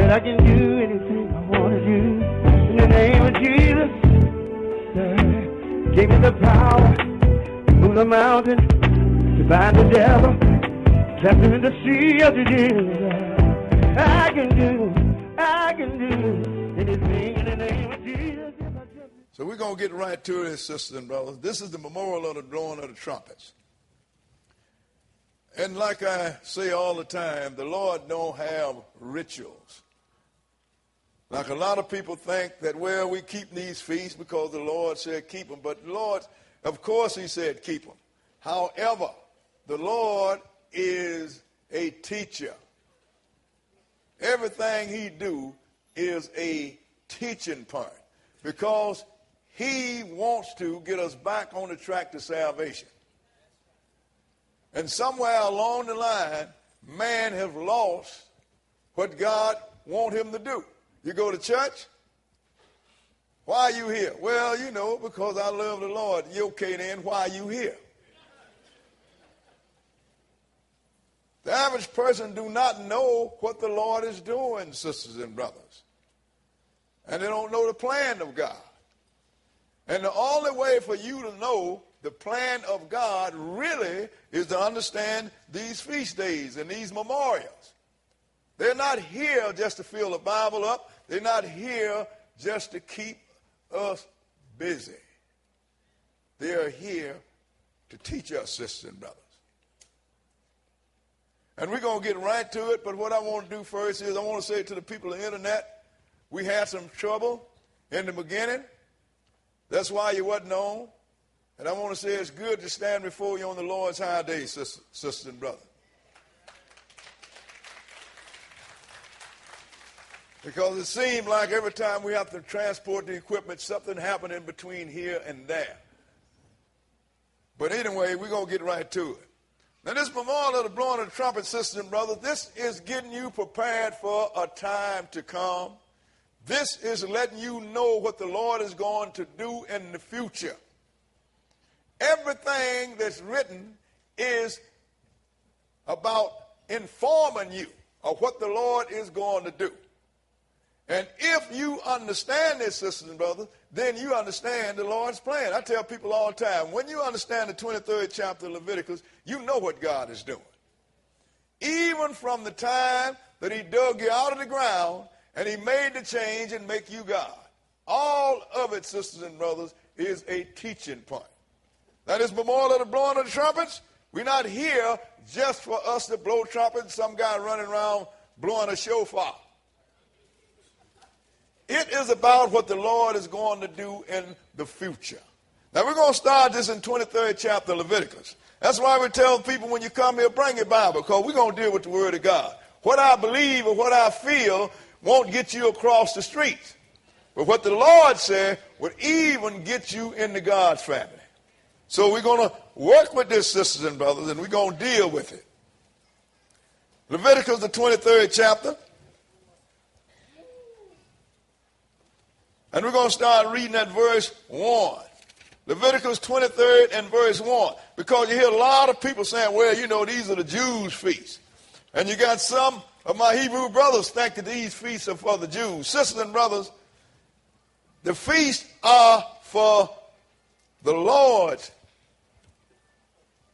that I can do anything I want to do. In the name of Jesus, gave me the power to move the mountain, to bind the devil, trapped him in the sea of the Jesus. I can do anything in the name of Jesus. So we're going to get right to it, sisters and brothers. This is the memorial of the blowing of the trumpets. And like I say all the time, the Lord don't have rituals. Like a lot of people think that, well, we keep these feasts because the Lord said keep them. But the Lord, of course, he said keep them. However, the Lord is a teacher. Everything he do is a teaching point because he wants to get us back on the track to salvation. And somewhere along the line, man has lost what God wants him to do. You go to church? Why are you here? Well, you know, because I love the Lord. You okay then? Why are you here? The average person do not know what the Lord is doing, sisters and brothers. And they don't know the plan of God. And the only way for you to know the plan of God really is to understand these feast days and these memorials. They're not here just to fill the Bible up. They're not here just to keep us busy. They are here to teach us, sisters and brothers. And we're going to get right to it, but what I want to do first is I want to say to the people on the internet, we had some trouble in the beginning. That's why you wasn't on. And I want to say it's good to stand before you on the Lord's high day, sisters and brothers. Because it seems like every time we have to transport the equipment, something happened in between here and there. But anyway, we're going to get right to it. Now, this memorial of the blowing of the trumpet, sisters and brothers, this is getting you prepared for a time to come. This is letting you know what the Lord is going to do in the future. Everything that's written is about informing you of what the Lord is going to do. And if you understand this, sisters and brothers, then you understand the Lord's plan. I tell people all the time, when you understand the 23rd chapter of Leviticus, you know what God is doing. Even from the time that he dug you out of the ground and he made the change and make you God. All of it, sisters and brothers, is a teaching point. That is memorial of the blowing of the trumpets. We're not here just for us to blow trumpets, some guy running around blowing a shofar. It is about what the Lord is going to do in the future. Now, we're going to start this in 23rd chapter of Leviticus. That's why we tell people when you come here, bring your Bible, because we're going to deal with the Word of God. What I believe or what I feel won't get you across the street. But what the Lord said would even get you into God's family. So we're going to work with this, sisters and brothers, and we're going to deal with it. Leviticus, the 23rd chapter. And we're going to start reading at verse 1. Leviticus 23rd and verse 1. Because you hear a lot of people saying, well, you know, these are the Jews' feasts. And you got some of my Hebrew brothers think that these feasts are for the Jews. Sisters and brothers, the feasts are for the Lord's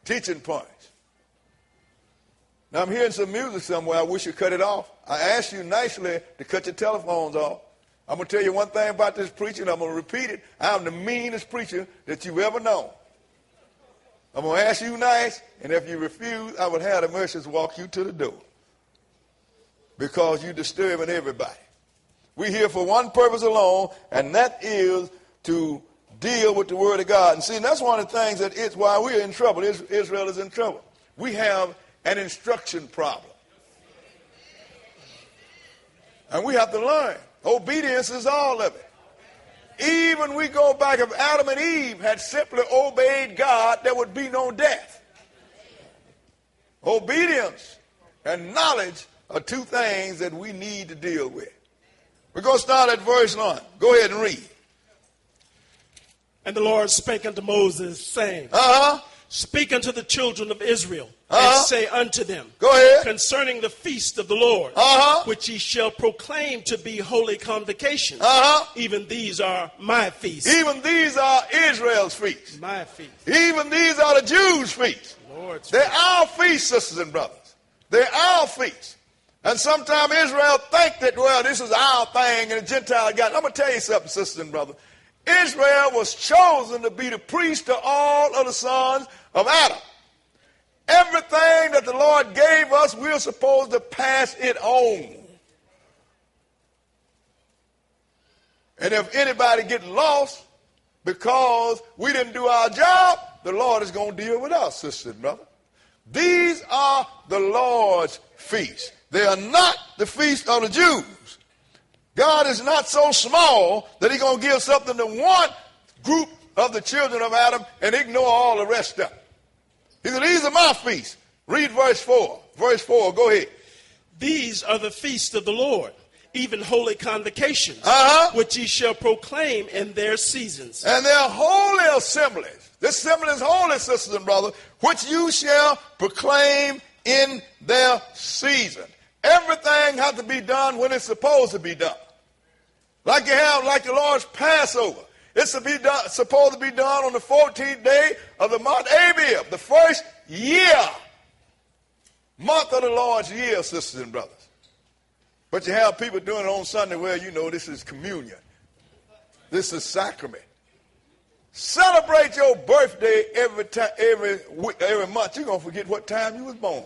teaching points. Now, I'm hearing some music somewhere. I wish you cut it off. I asked you nicely to cut your telephones off. I'm going to tell you one thing about this preacher, and I'm going to repeat it. I'm the meanest preacher that you've ever known. I'm going to ask you nice, and if you refuse, I would have the merchants walk you to the door. Because you're disturbing everybody. We're here for one purpose alone, and that is to deal with the Word of God. And see, that's one of the things that is why we're in trouble. Israel is in trouble. We have an instruction problem. And we have to learn. Obedience is all of it. Even we go back, if Adam and Eve had simply obeyed God, there would be no death. Obedience and knowledge are two things that we need to deal with. We're going to start at verse 1. Go ahead and read. And the Lord spake unto Moses, saying, Speak unto the children of Israel, and say unto them, Go ahead. concerning the feast of the Lord, which ye shall proclaim to be holy convocations, even these are my feasts. Even these are Israel's feasts. My feast. Even these are the Jews' feasts. Lord's They're feast. our feasts, sisters and brothers. They're our feasts. And sometimes Israel think that, well, this is our thing and the Gentiles got it. I'm going to tell you something, sisters and brothers. Israel was chosen to be the priest to all of the sons of Adam. Everything that the Lord gave us, we're supposed to pass it on. And if anybody get lost because we didn't do our job, the Lord is going to deal with us, sisters and brothers. These are the Lord's feasts. They are not the feast of the Jews. God is not so small that he's going to give something to one group of the children of Adam and ignore all the rest of them. He said, these are my feasts. Read verse 4. Verse 4, go ahead. These are the feasts of the Lord, even holy convocations, which ye shall proclaim in their seasons. And they are holy assemblies. This assembly is holy, sisters and brothers, which you shall proclaim in their season. Everything has to be done when it's supposed to be done. Like you have, like the Lord's Passover. It's supposed to be done on the 14th day of the month Abib, the first month of the Lord's year, sisters and brothers. But you have people doing it on Sunday where, you know, this is communion. This is sacrament. Celebrate your birthday every month. You're going to forget what time you was born.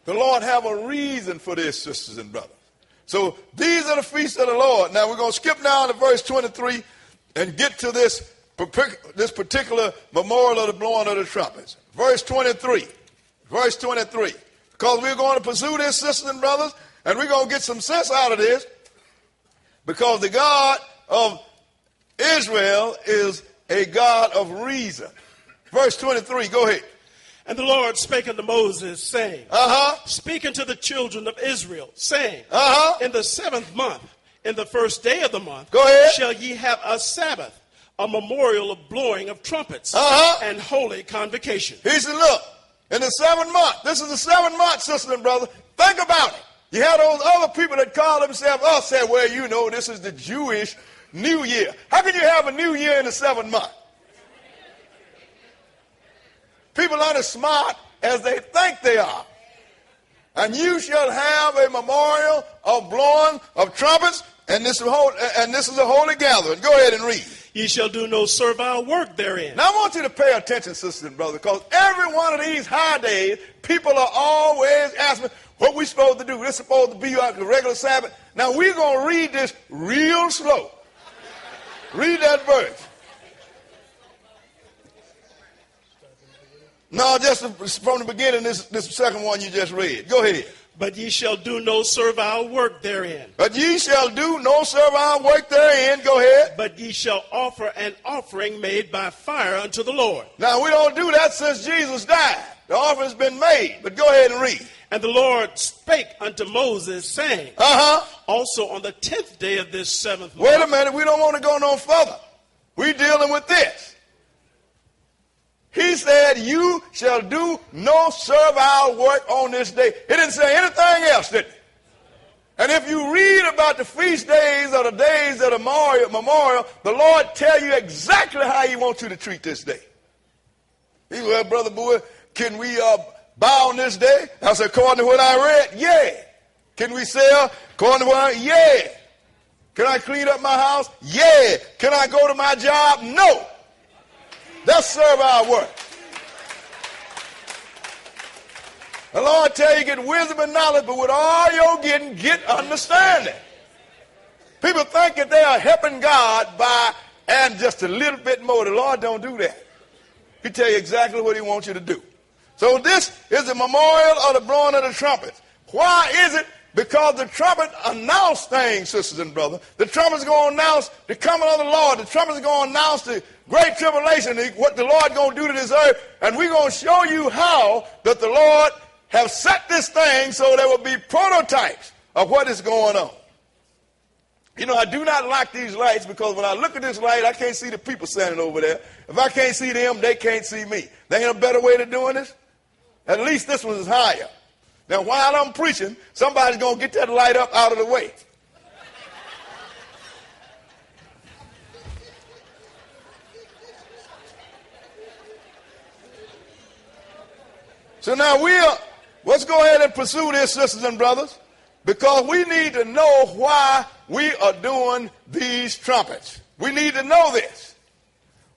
The Lord have a reason for this, sisters and brothers. So these are the feasts of the Lord. Now we're going to skip down to verse 23 and get to this particular memorial of the blowing of the trumpets. Verse 23. Verse 23. Because we're going to pursue this, sisters and brothers, and we're going to get some sense out of this. Because the God of Israel is a God of reason. Verse 23, go ahead. And the Lord spake unto Moses, saying, Speak unto the children of Israel, saying, In the 7th month, in the first day of the month, go ahead, shall ye have a Sabbath, a memorial of blowing of trumpets, and holy convocation. He said, look, in the 7th month, this is the 7th month, sisters and brothers, think about it. You have those other people that call themselves us, say, well, you know, this is the Jewish New Year. How can you have a New Year in the 7th month? People aren't as smart as they think they are. And you shall have a memorial of blowing of trumpets, and this is a holy gathering. Go ahead and read. Ye shall do no servile work therein. Now I want you to pay attention, sisters and brothers, because every one of these high days, people are always asking, what we supposed to do? This is supposed to be like a regular Sabbath. Now we're going to read this real slow. Read that verse. No, just from the beginning, this second one you just read. Go ahead. But ye shall do no servile work therein. But ye shall do no servile work therein. Go ahead. But ye shall offer an offering made by fire unto the Lord. Now, we don't do that since Jesus died. The offering's been made. But go ahead and read. And the Lord spake unto Moses, saying, Also on the 10th day of this 7th month. Wait a minute. We don't want to go no further. We're dealing with this. He said, you shall do no servile work on this day. He didn't say anything else, did he? And if you read about the feast days or the days of the memorial, the Lord tell you exactly how he wants you to treat this day. He said, well, Brother Boy, can we bow on this day? I said, according to what I read, yeah. Can we sell? According to what yeah. Can I clean up my house? Yeah. Can I go to my job? No. That's servile work. The Lord tell you get wisdom and knowledge, but with all you're getting, get understanding. People think that they are helping God by adding just a little bit more. The Lord don't do that. He tell you exactly what he wants you to do. So this is the memorial of the blowing of the trumpets. Why is it? Because the trumpet announced things, sisters and brothers. The trumpet's going to announce the coming of the Lord. The trumpet's going to announce the great tribulation, what the Lord going to do to this earth. And we're going to show you how that the Lord have set this thing so there will be prototypes of what is going on. You know, I do not like these lights because when I look at this light, I can't see the people standing over there. If I can't see them, they can't see me. There ain't a better way to doing this. At least this one is higher. Now, while I'm preaching, somebody's going to get that light up out of the way. So now let's go ahead and pursue this, sisters and brothers, because we need to know why we are doing these trumpets. We need to know this.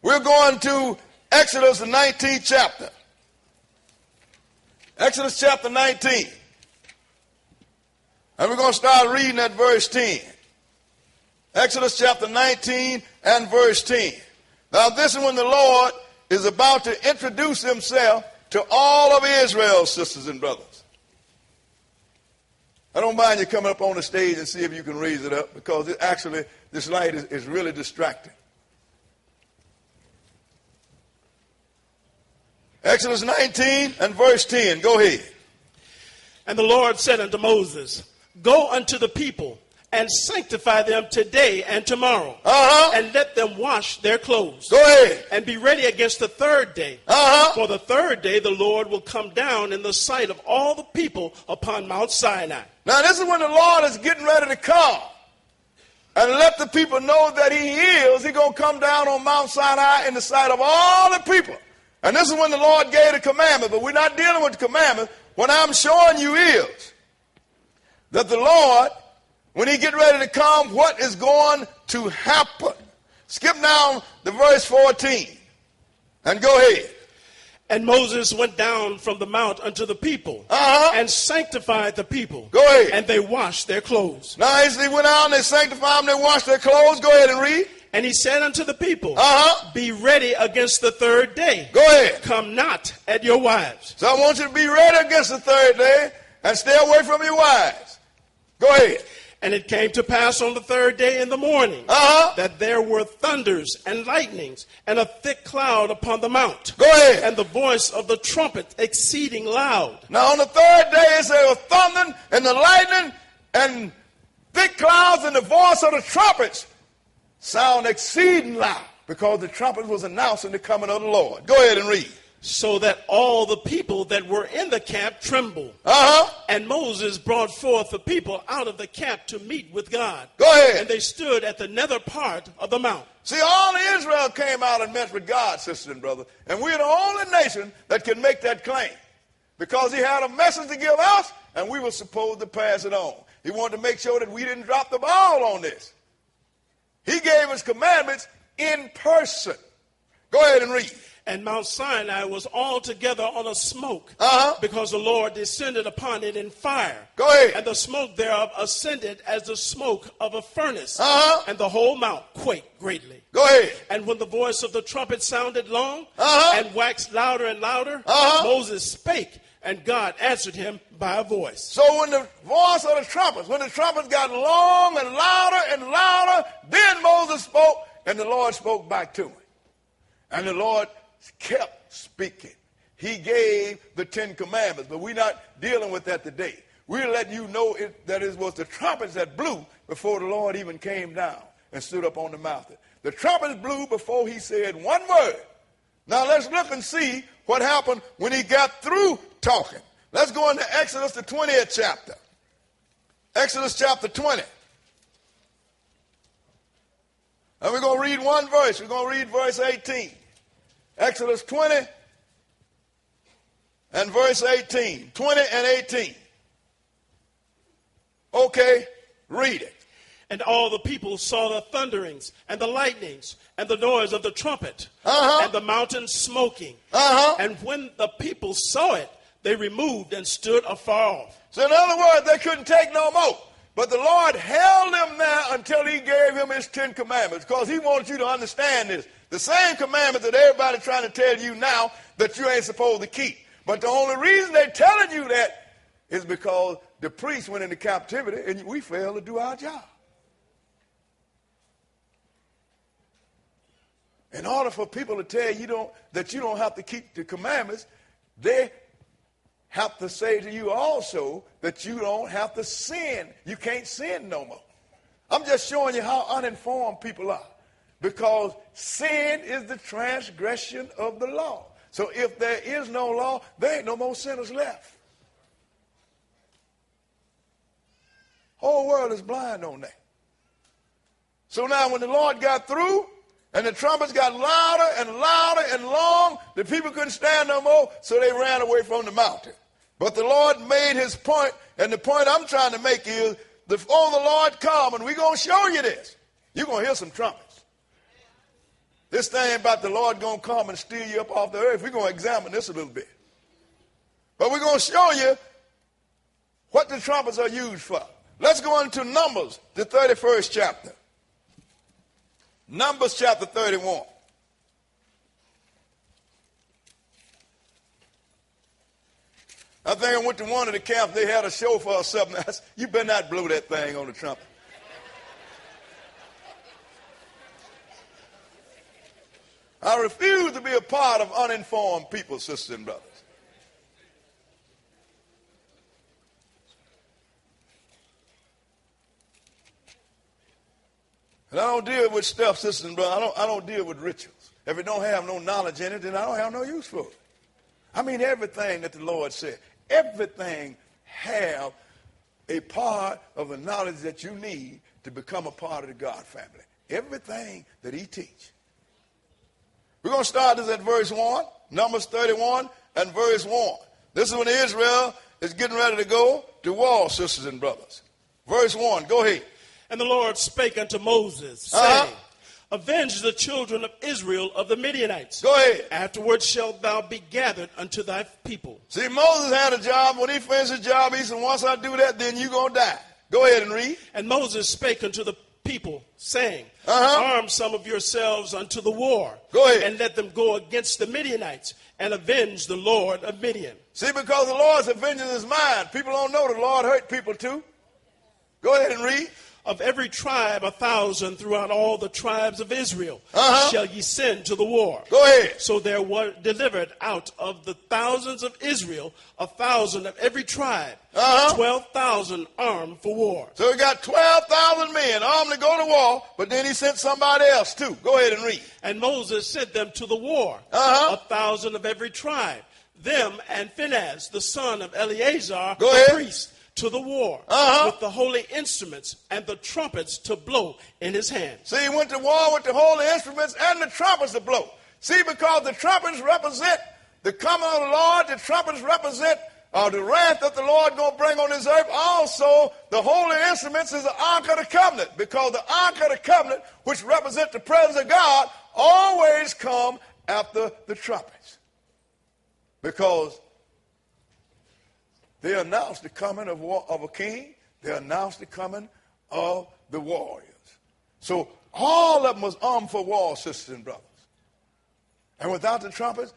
We're going to Exodus, the 19th chapter. Exodus chapter 19. And we're going to start reading at verse 10. Exodus chapter 19 and verse 10. Now this is when the Lord is about to introduce himself to all of Israel, sisters and brothers. I don't mind you coming up on the stage and see if you can raise it up, because this light is really distracting. Exodus 19 and verse 10. Go ahead. And the Lord said unto Moses, Go unto the people, and sanctify them today and tomorrow, and let them wash their clothes. Go ahead. And be ready against the third day. For the third day the Lord will come down in the sight of all the people upon Mount Sinai. Now this is when the Lord is getting ready to come and let the people know that He's going to come down on Mount Sinai in the sight of all the people. And this is when the Lord gave the commandment, but we're not dealing with the commandment. What I'm showing you is that the Lord, when he get ready to come, what is going to happen? Skip down to verse 14 and go ahead. And Moses went down from the mount unto the people and sanctified the people. Go ahead. And they washed their clothes. Now he went out and they sanctified them, they washed their clothes. Go ahead and read. And he said unto the people, Be ready against the third day. Go ahead. Come not at your wives. So I want you to be ready against the third day and stay away from your wives. Go ahead. And it came to pass on the third day in the morning that there were thunders and lightnings and a thick cloud upon the mount. Go ahead. And the voice of the trumpet exceeding loud. Now on the third day there was thunder and the lightning and thick clouds, and the voice of the trumpets sound exceeding loud, because the trumpet was announcing the coming of the Lord. Go ahead and read. So that all the people that were in the camp trembled. And Moses brought forth the people out of the camp to meet with God. Go ahead. And they stood at the nether part of the mount. See, all of Israel came out and met with God, sisters and brothers. And we're the only nation that can make that claim, because he had a message to give us, and we were supposed to pass it on. He wanted to make sure that we didn't drop the ball on this. He gave us commandments in person. Go ahead and read. And Mount Sinai was altogether on a smoke, because the Lord descended upon it in fire. Go ahead. And the smoke thereof ascended as the smoke of a furnace. And the whole mount quaked greatly. Go ahead. And when the voice of the trumpet sounded long and waxed louder and louder, Moses spake, and God answered him by a voice. So when the voice of the trumpets, when the trumpets got long and louder, then Moses spoke, and the Lord spoke back to him. And the Lord kept speaking. He gave the 10 commandments, but we're not dealing with that today. We're letting you know that it was the trumpets that blew before the Lord even came down and stood up on the mountain. The trumpets blew before he said one word. Now let's look and see what happened when he got through talking. Let's go into Exodus, the 20th chapter. Exodus chapter 20. And we're going to read one verse. We're going to read verse 18. Exodus 20 and verse 18. 20 and 18. Okay, read it. And all the people saw the thunderings and the lightnings and the noise of the trumpet and the mountain smoking. And when the people saw it, they removed and stood afar off. So in other words, they couldn't take no more. But the Lord held them there until he gave him his 10 commandments, because he wants you to understand this. The same commandments that everybody's trying to tell you now that you ain't supposed to keep. But the only reason they're telling you that is because the priests went into captivity and we failed to do our job. In order for people to tell you that you don't have to keep the commandments, they have to say to you also that you don't have to sin. You can't sin no more. I'm just showing you how uninformed people are, because sin is the transgression of the law. So if there is no law, there ain't no more sinners left. Whole world is blind on that. So now when the Lord got through and the trumpets got louder and louder and long, the people couldn't stand no more, so they ran away from the mountain. But the Lord made his point, and the point I'm trying to make is, before the Lord come, and we're going to show you this, you're going to hear some trumpets. This thing about the Lord going to come and steal you up off the earth, we're going to examine this a little bit. But we're going to show you what the trumpets are used for. Let's go into Numbers, the 31st chapter. Numbers chapter 31. I think I went to one of the camps, they had a shofar or something. I said, you better not blow that thing on the trumpet. I refuse to be a part of uninformed people, sisters and brothers. And I don't deal with stuff, sisters and brothers. I don't deal with rituals. If it don't have no knowledge in it, then I don't have no use for it. I mean, everything that the Lord said, everything have a part of the knowledge that you need to become a part of the God family. Everything that he teach. We're going to start this at verse 1, Numbers 31 and verse 1. This is when Israel is getting ready to go to war, sisters and brothers. Verse 1, go ahead. And the Lord spake unto Moses, saying, Avenge the children of Israel of the Midianites. Go ahead. Afterwards shalt thou be gathered unto thy people. See, Moses had a job. When he finished his job, he said, once I do that, then you're going to die. Go ahead and read. And Moses spake unto the people, saying, Arm some of yourselves unto the war. Go ahead. And let them go against the Midianites, and avenge the Lord of Midian. See, because the Lord's avenging his mind. People don't know the Lord hurt people too. Go ahead and read. Of every tribe 1,000 throughout all the tribes of Israel shall ye send to the war. Go ahead. So there were delivered out of the thousands of Israel 1,000 of every tribe, 12,000 armed for war. So we got 12,000 men armed to go to war, but then he sent somebody else too. Go ahead and read. And Moses sent them to the war, 1,000 of every tribe, them and Phinehas, the son of Eleazar, the priest, to the war with the holy instruments and the trumpets to blow in his hand. See, he went to war with the holy instruments and the trumpets to blow. See, because the trumpets represent the coming of the Lord, the trumpets represent the wrath that the Lord going to bring on this earth. Also, the holy instruments is the Ark of the Covenant, because the Ark of the Covenant, which represents the presence of God, always come after the trumpets. Because they announced the coming of a king. They announced the coming of the warriors. So all of them was armed for war, sisters and brothers. And without the trumpets,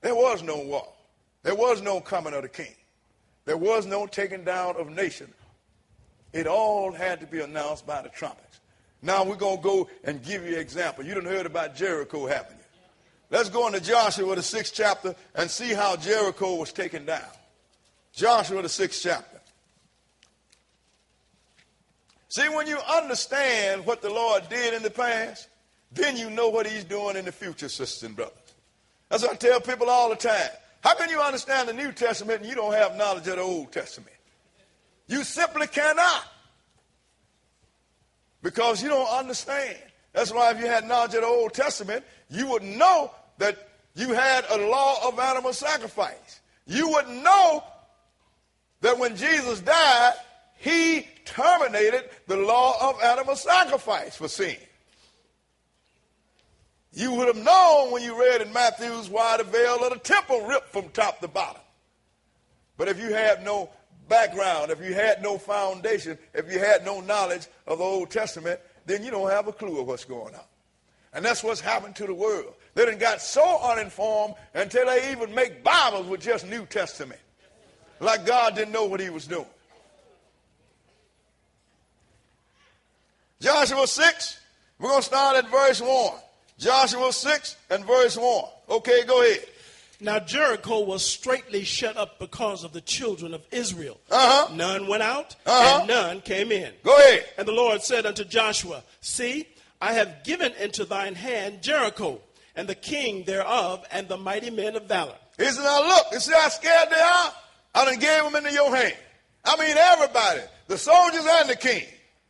there was no war. There was no coming of the king. There was no taking down of nation. It all had to be announced by the trumpets. Now we're going to go and give you an example. You done heard about Jericho, haven't you? Let's go into Joshua, the 6th chapter, and see how Jericho was taken down. Joshua, the 6th chapter. See, when you understand what the Lord did in the past, then you know what he's doing in the future, sisters and brothers. That's what I tell people all the time. How can you understand the New Testament and you don't have knowledge of the Old Testament? You simply cannot. Because you don't understand. That's why if you had knowledge of the Old Testament, you would know that you had a law of animal sacrifice. You would know that when Jesus died, he terminated the law of animal sacrifice for sin. You would have known when you read in Matthew's why the veil of the temple ripped from top to bottom. But if you had no background, if you had no foundation, if you had no knowledge of the Old Testament, then you don't have a clue of what's going on. And that's what's happened to the world. They done got so uninformed until they even make Bibles with just New Testament. Like God didn't know what he was doing. Joshua 6, we're going to start at verse 1. Joshua 6 and verse 1. Okay, go ahead. Now Jericho was straitly shut up because of the children of Israel. None went out, and none came in. Go ahead. And the Lord said unto Joshua, See, I have given into thine hand Jericho, and the king thereof, and the mighty men of valor. He said, now look, you see how scared they are? I done gave them into your hand. I mean everybody, the soldiers and the king.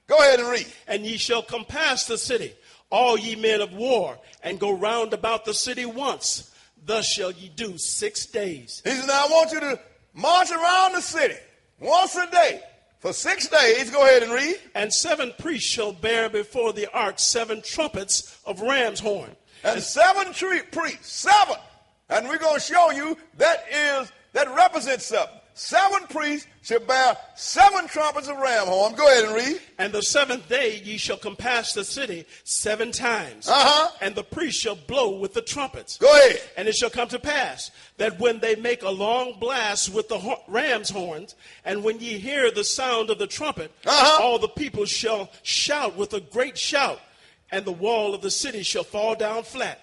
Go ahead and read. And ye shall compass the city, all ye men of war, and go round about the city once. Thus shall ye do 6 days. He said, now I want you to march around the city once a day for 6 days. Go ahead and read. And 7 priests shall bear before the ark 7 trumpets of ram's horn. And 7 priests, 7. And we're going to show you that represents something. 7 priests shall bear 7 trumpets of ram horn. Go ahead and read. And the 7th day ye shall compass the city 7 times. And the priests shall blow with the trumpets. Go ahead. And it shall come to pass that when they make a long blast with the ram's horns, and when ye hear the sound of the trumpet, all the people shall shout with a great shout. And the wall of the city shall fall down flat.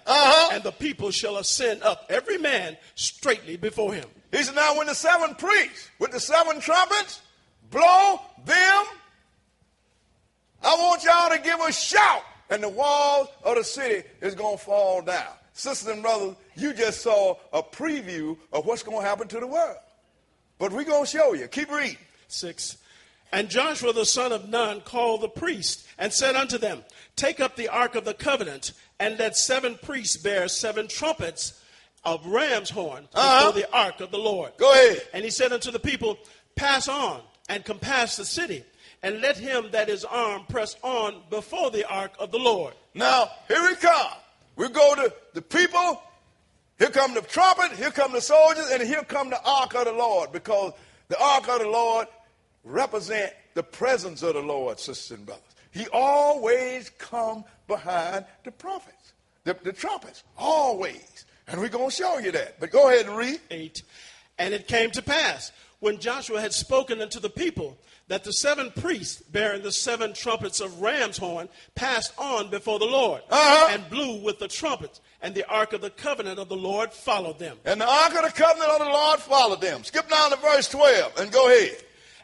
And the people shall ascend up, every man straightly before him. He said, now when the 7 priests with the 7 trumpets blow them, I want y'all to give a shout, and the walls of the city is going to fall down. Sisters and brothers, you just saw a preview of what's going to happen to the world. But we're going to show you. Keep reading. 6. And Joshua the son of Nun called the priests and said unto them, take up the ark of the covenant, and let 7 priests bear 7 trumpets of ram's horn before the ark of the Lord. Go ahead. And he said unto the people, pass on and compass the city, and let him that is armed press on before the ark of the Lord. Now, here we come. We go to the people. Here come the trumpet. Here come the soldiers. And here come the ark of the Lord. Because the ark of the Lord represents the presence of the Lord, sisters and brothers. He always come behind the prophets, the trumpets, always. And we're going to show you that. But go ahead and read. 8. And it came to pass, when Joshua had spoken unto the people, that the 7 priests bearing the 7 trumpets of ram's horn passed on before the Lord, and blew with the trumpets, and the ark of the covenant of the Lord followed them. And the ark of the covenant of the Lord followed them. Skip down to verse 12 and go ahead.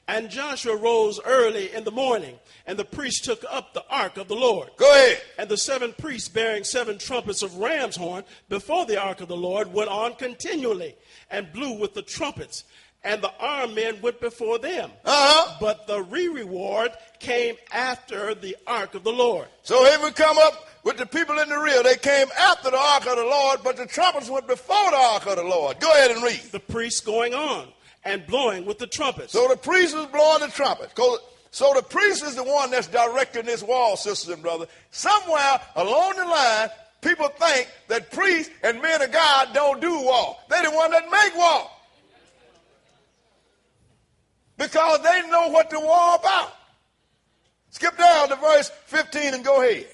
And Joshua rose early in the morning, and the priests took up the ark of the Lord. Go ahead. And the 7 priests bearing 7 trumpets of ram's horn before the ark of the Lord went on continually, and blew with the trumpets. And the armed men went before them. But the reward came after the ark of the Lord. So here we come up with the people in the rear. They came after the ark of the Lord, but the trumpets went before the ark of the Lord. Go ahead and read. The priests going on and blowing with the trumpets. So the priest was blowing the trumpet. So the priest is the one that's directing this wall, sisters and brothers. Somewhere along the line, people think that priests and men of God don't do war. They're the one that make war. Because they know what the war about. Skip down to verse 15 and go ahead.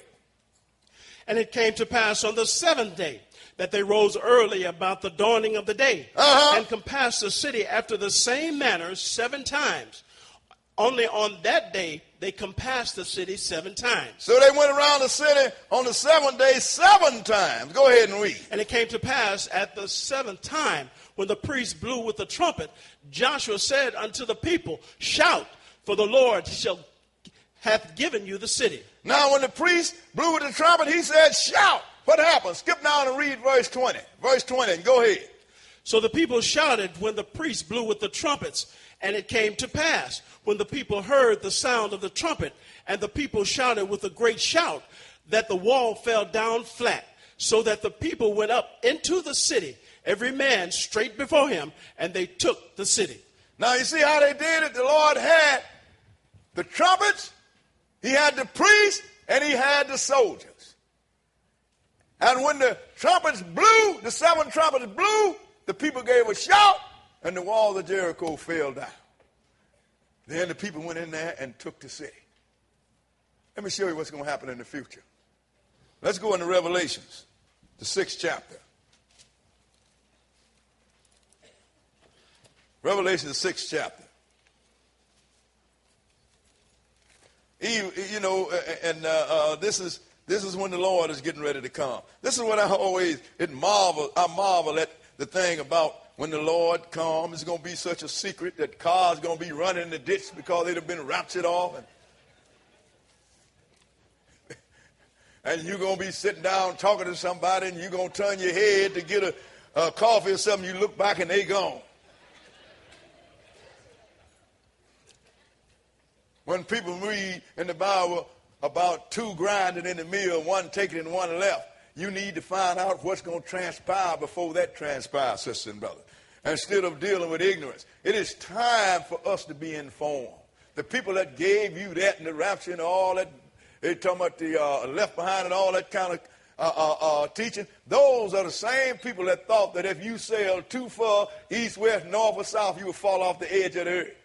And it came to pass on the 7th day that they rose early about the dawning of the day, and compassed the city after the same manner 7 times. Only on that day they compassed the city 7 times. So they went around the city on the 7th day 7 times. Go ahead and read. And it came to pass at the 7th time, when the priest blew with the trumpet, Joshua said unto the people, shout, for the Lord hath given you the city. Now when the priest blew with the trumpet, he said, shout. What happened? Skip down and read verse 20. Verse 20, and go ahead. So the people shouted when the priest blew with the trumpets. And it came to pass, when the people heard the sound of the trumpet, and the people shouted with a great shout, that the wall fell down flat, so that the people went up into the city, every man straight before him, and they took the city. Now you see how they did it? The Lord had the trumpets, he had the priests, and he had the soldiers. And when the trumpets blew, the 7 trumpets blew, the people gave a shout, and the wall of Jericho fell down. Then the people went in there and took the city. Let me show you what's going to happen in the future. Let's go into Revelations, the 6th chapter. Revelation, the 6th chapter. You know, and this is when the Lord is getting ready to come. This is what I marvel at the thing about when the Lord comes. It's going to be such a secret that cars going to be running in the ditch because they'd have been raptured off. And and you're going to be sitting down talking to somebody, and you're going to turn your head to get a coffee or something. You look back and they gone. When people read in the Bible about two grinding in the mill, one taking and one left, you need to find out what's going to transpire before that transpires, sisters and brothers. Instead of dealing with ignorance, it is time for us to be informed. The people that gave you that and the rapture and all that, they're talking about the left behind and all that kind of teaching, those are the same people that thought that if you sailed too far east, west, north, or south, you would fall off the edge of the earth.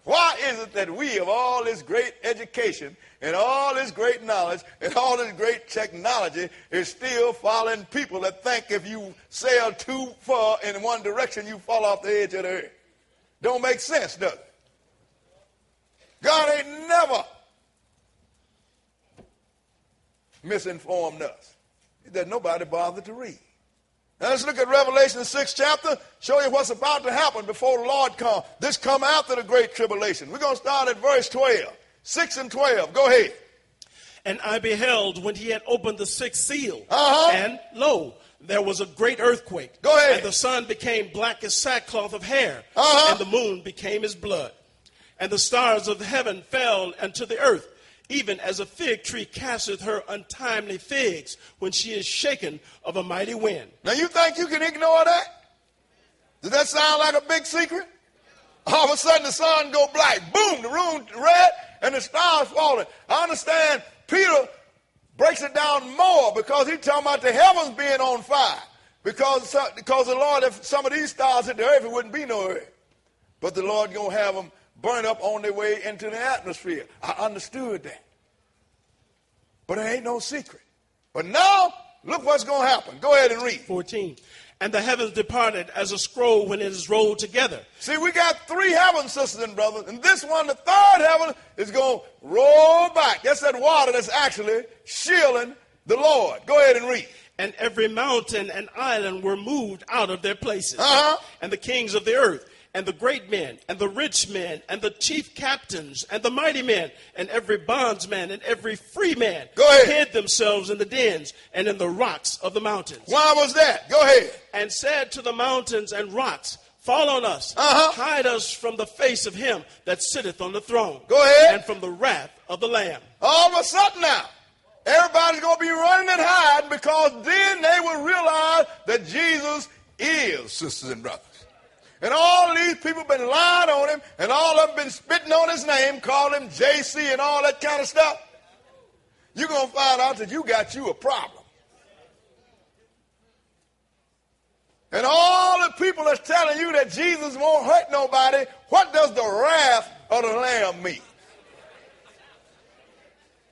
Why is it that we have all this great education and all this great knowledge and all this great technology is still following people that think if you sail too far in one direction, you fall off the edge of the earth? Don't make sense, does it? God ain't never misinformed us. That nobody bothered to read. Now let's look at Revelation, the 6th chapter, show you what's about to happen before the Lord comes. This come after the great tribulation. We're going to start at verse 12. 6 and 12. Go ahead. And I beheld when he had opened the sixth seal, and lo, there was a great earthquake. Go ahead. And the sun became black as sackcloth of hair, and the moon became as blood. And the stars of heaven fell unto the earth, even as a fig tree casteth her untimely figs when she is shaken of a mighty wind. Now you think you can ignore that? Does that sound like a big secret? All of a sudden the sun go black. Boom, the room red and the stars falling. I understand Peter breaks it down more because he's talking about the heavens being on fire. Because the Lord, if some of these stars hit the earth, it wouldn't be no earth. But the Lord going to have them burn up on their way into the atmosphere. I understood that. But it ain't no secret. But now, look what's going to happen. Go ahead and read. 14. And the heavens departed as a scroll when it is rolled together. See, we got three heavens, sisters and brothers. And this one, the third heaven, is going to roll back. That's that water that's actually shielding the Lord. Go ahead and read. And every mountain and island were moved out of their places. And the kings of the earth, and the great men, and the rich men, and the chief captains, and the mighty men, and every bondsman, and every free man hid themselves in the dens and in the rocks of the mountains. Why was that? Go ahead. And said to the mountains and rocks, fall on us, hide us from the face of him that sitteth on the throne. Go ahead. And from the wrath of the Lamb. All of a sudden now, everybody's going to be running and hiding because then they will realize that Jesus is, sisters and brothers. And all these people been lying on him, and all of them been spitting on his name, calling him JC and all that kind of stuff. You're going to find out that you got you a problem. And all the people that's telling you that Jesus won't hurt nobody, what does the wrath of the Lamb mean?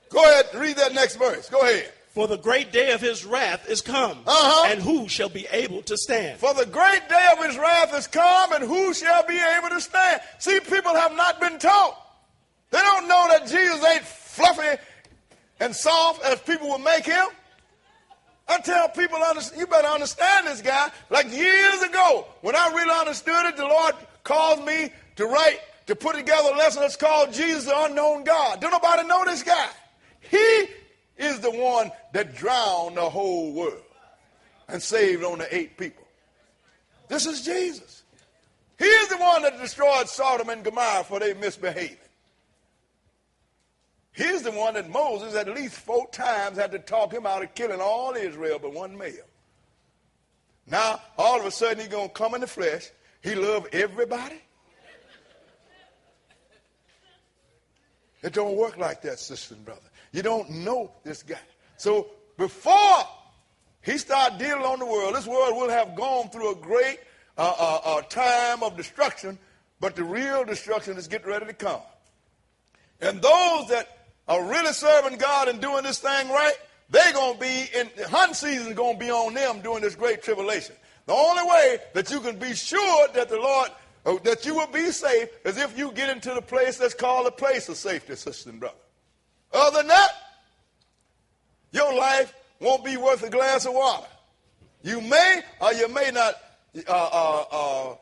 Go ahead, read that next verse. Go ahead. For the great day of his wrath is come, and who shall be able to stand? For the great day of his wrath is come, and who shall be able to stand? See, people have not been taught. They don't know that Jesus ain't fluffy and soft as people would make him. I tell people, you better understand this guy. Like years ago, when I really understood it, the Lord called me to put together a lesson that's called Jesus, the Unknown God. Don't nobody know this guy. He is the one that drowned the whole world and saved only 8 people. This is Jesus. He is the one that destroyed Sodom and Gomorrah for their misbehaving. He's the one that Moses at least 4 times had to talk him out of killing all Israel but one male. Now, all of a sudden, he's going to come in the flesh. He loved everybody. It don't work like that, sister and brother. You don't know this guy. So before he started dealing on the world, this world will have gone through a great time of destruction, but the real destruction is getting ready to come. And those that are really serving God and doing this thing right, they're going to be in the hunting season is going to be on them during this great tribulation. The only way that you can be sure that the Lord, that you will be safe is if you get into the place that's called a place of safety, sister and brother. Other than that, your life won't be worth a glass of water. You may or you may not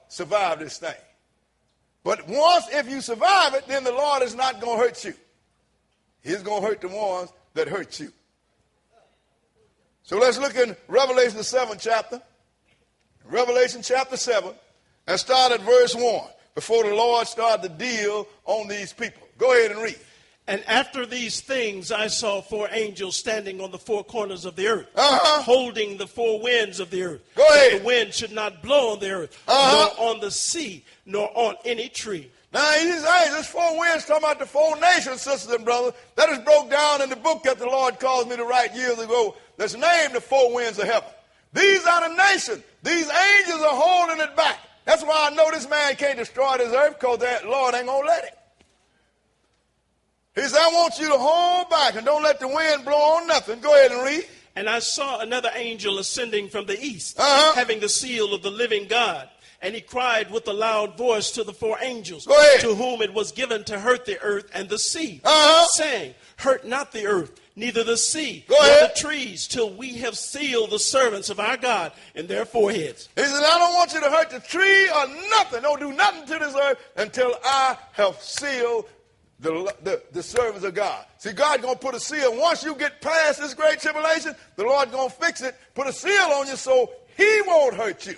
survive this thing. But once, if you survive it, then the Lord is not going to hurt you. He's going to hurt the ones that hurt you. So let's look in Revelation the 7th chapter. Revelation chapter 7, and start at verse 1 before the Lord started to deal on these people. Go ahead and read. And after these things I saw 4 angels standing on the 4 corners of the earth, holding the 4 winds of the earth. Go ahead. That the wind should not blow on the earth, nor on the sea, nor on any tree. Now, these angels, this 4 winds talking about the 4 nations, sisters and brothers. That is broke down in the book that the Lord caused me to write years ago. That's named the 4 winds of heaven. These are the nations. These angels are holding it back. That's why I know this man can't destroy this earth, because that Lord ain't going to let it. He said, I want you to hold back and don't let the wind blow on nothing. Go ahead and read. And I saw another angel ascending from the east, having the seal of the living God. And he cried with a loud voice to the 4 angels, to whom it was given to hurt the earth and the sea, saying, hurt not the earth, neither the sea, nor the trees, till we have sealed the servants of our God in their foreheads. He said, I don't want you to hurt the tree or nothing. Don't do nothing to this earth until I have sealed the servants of God. See, God's going to put a seal. Once you get past this great tribulation, the Lord's going to fix it, put a seal on you so he won't hurt you.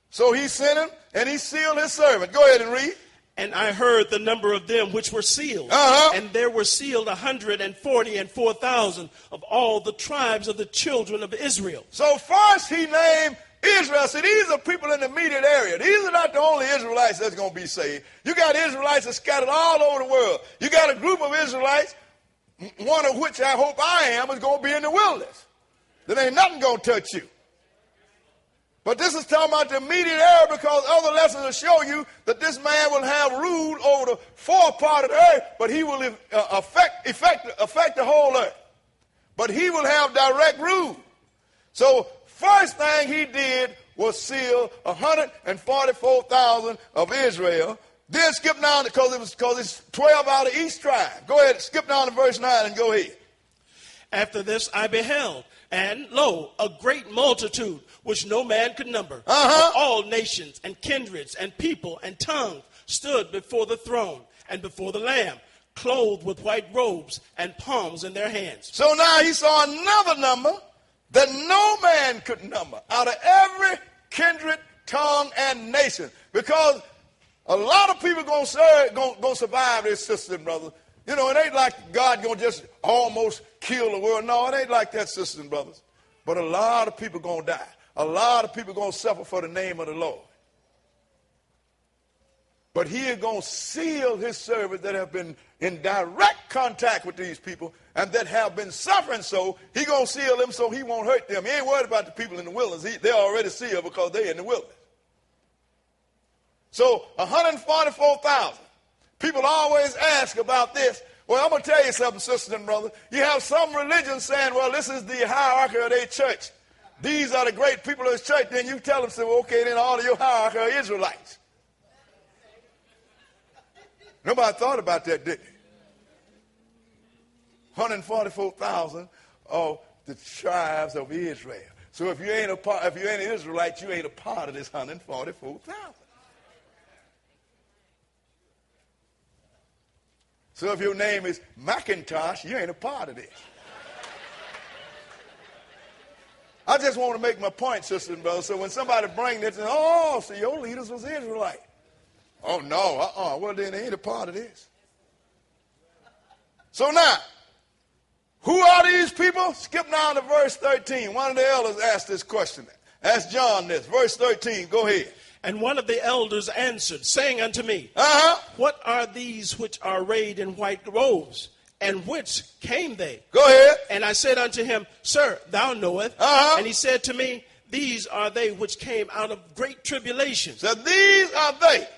So he sent him, and he sealed his servant. Go ahead and read. And I heard the number of them which were sealed. And there were sealed 144,000 of all the tribes of the children of Israel. So first he named Israel. See, these are people in the immediate area. These are not the only Israelites that's going to be saved. You got Israelites that scattered all over the world. You got a group of Israelites, one of which I hope I am, is going to be in the wilderness. There ain't nothing going to touch you. But this is talking about the immediate area, because other lessons will show you that this man will have rule over the 4th part of the earth, but he will affect the whole earth. But he will have direct rule. So first thing he did was seal 144,000 of Israel. Then skip down, because it's 12 out of each tribe. Go ahead, skip down to verse 9 and go ahead. After this I beheld, and lo, a great multitude, which no man could number, of all nations and kindreds and people and tongues, stood before the throne and before the Lamb, clothed with white robes and palms in their hands. So now he saw another number that no man could number, out of every kindred, tongue, and nation. Because a lot of people going to survive this, sisters and brothers. You know, it ain't like God going to just almost kill the world. No, it ain't like that, sisters and brothers. But a lot of people going to die. A lot of people going to suffer for the name of the Lord. But he is going to seal his servants that have been in direct contact with these people and that have been suffering. So he going to seal them so he won't hurt them. He ain't worried about the people in the wilderness. They're already sealed because they're in the wilderness. So 144,000. People always ask about this. Well, I'm going to tell you something, sisters and brothers. You have some religions saying, well, this is the hierarchy of their church. These are the great people of the church. Then you tell them, say, well, okay, then all of your hierarchy are Israelites. Nobody thought about that, did they? 144,000 of the tribes of Israel. So if you ain't an Israelite, you ain't a part of this 144,000. So if your name is Macintosh, you ain't a part of this. I just want to make my point, sisters and brothers. So when somebody brings this, oh, so your leaders was Israelite. Oh, no, well, then they ain't a part of this. So now, who are these people? Skip down to verse 13. One of the elders asked this question. Ask John this. Verse 13, go ahead. And one of the elders answered, saying unto me, what are these which are arrayed in white robes? And whence came they? Go ahead. And I said unto him, Sir, thou knowest. And he said to me, these are they which came out of great tribulation. So these are they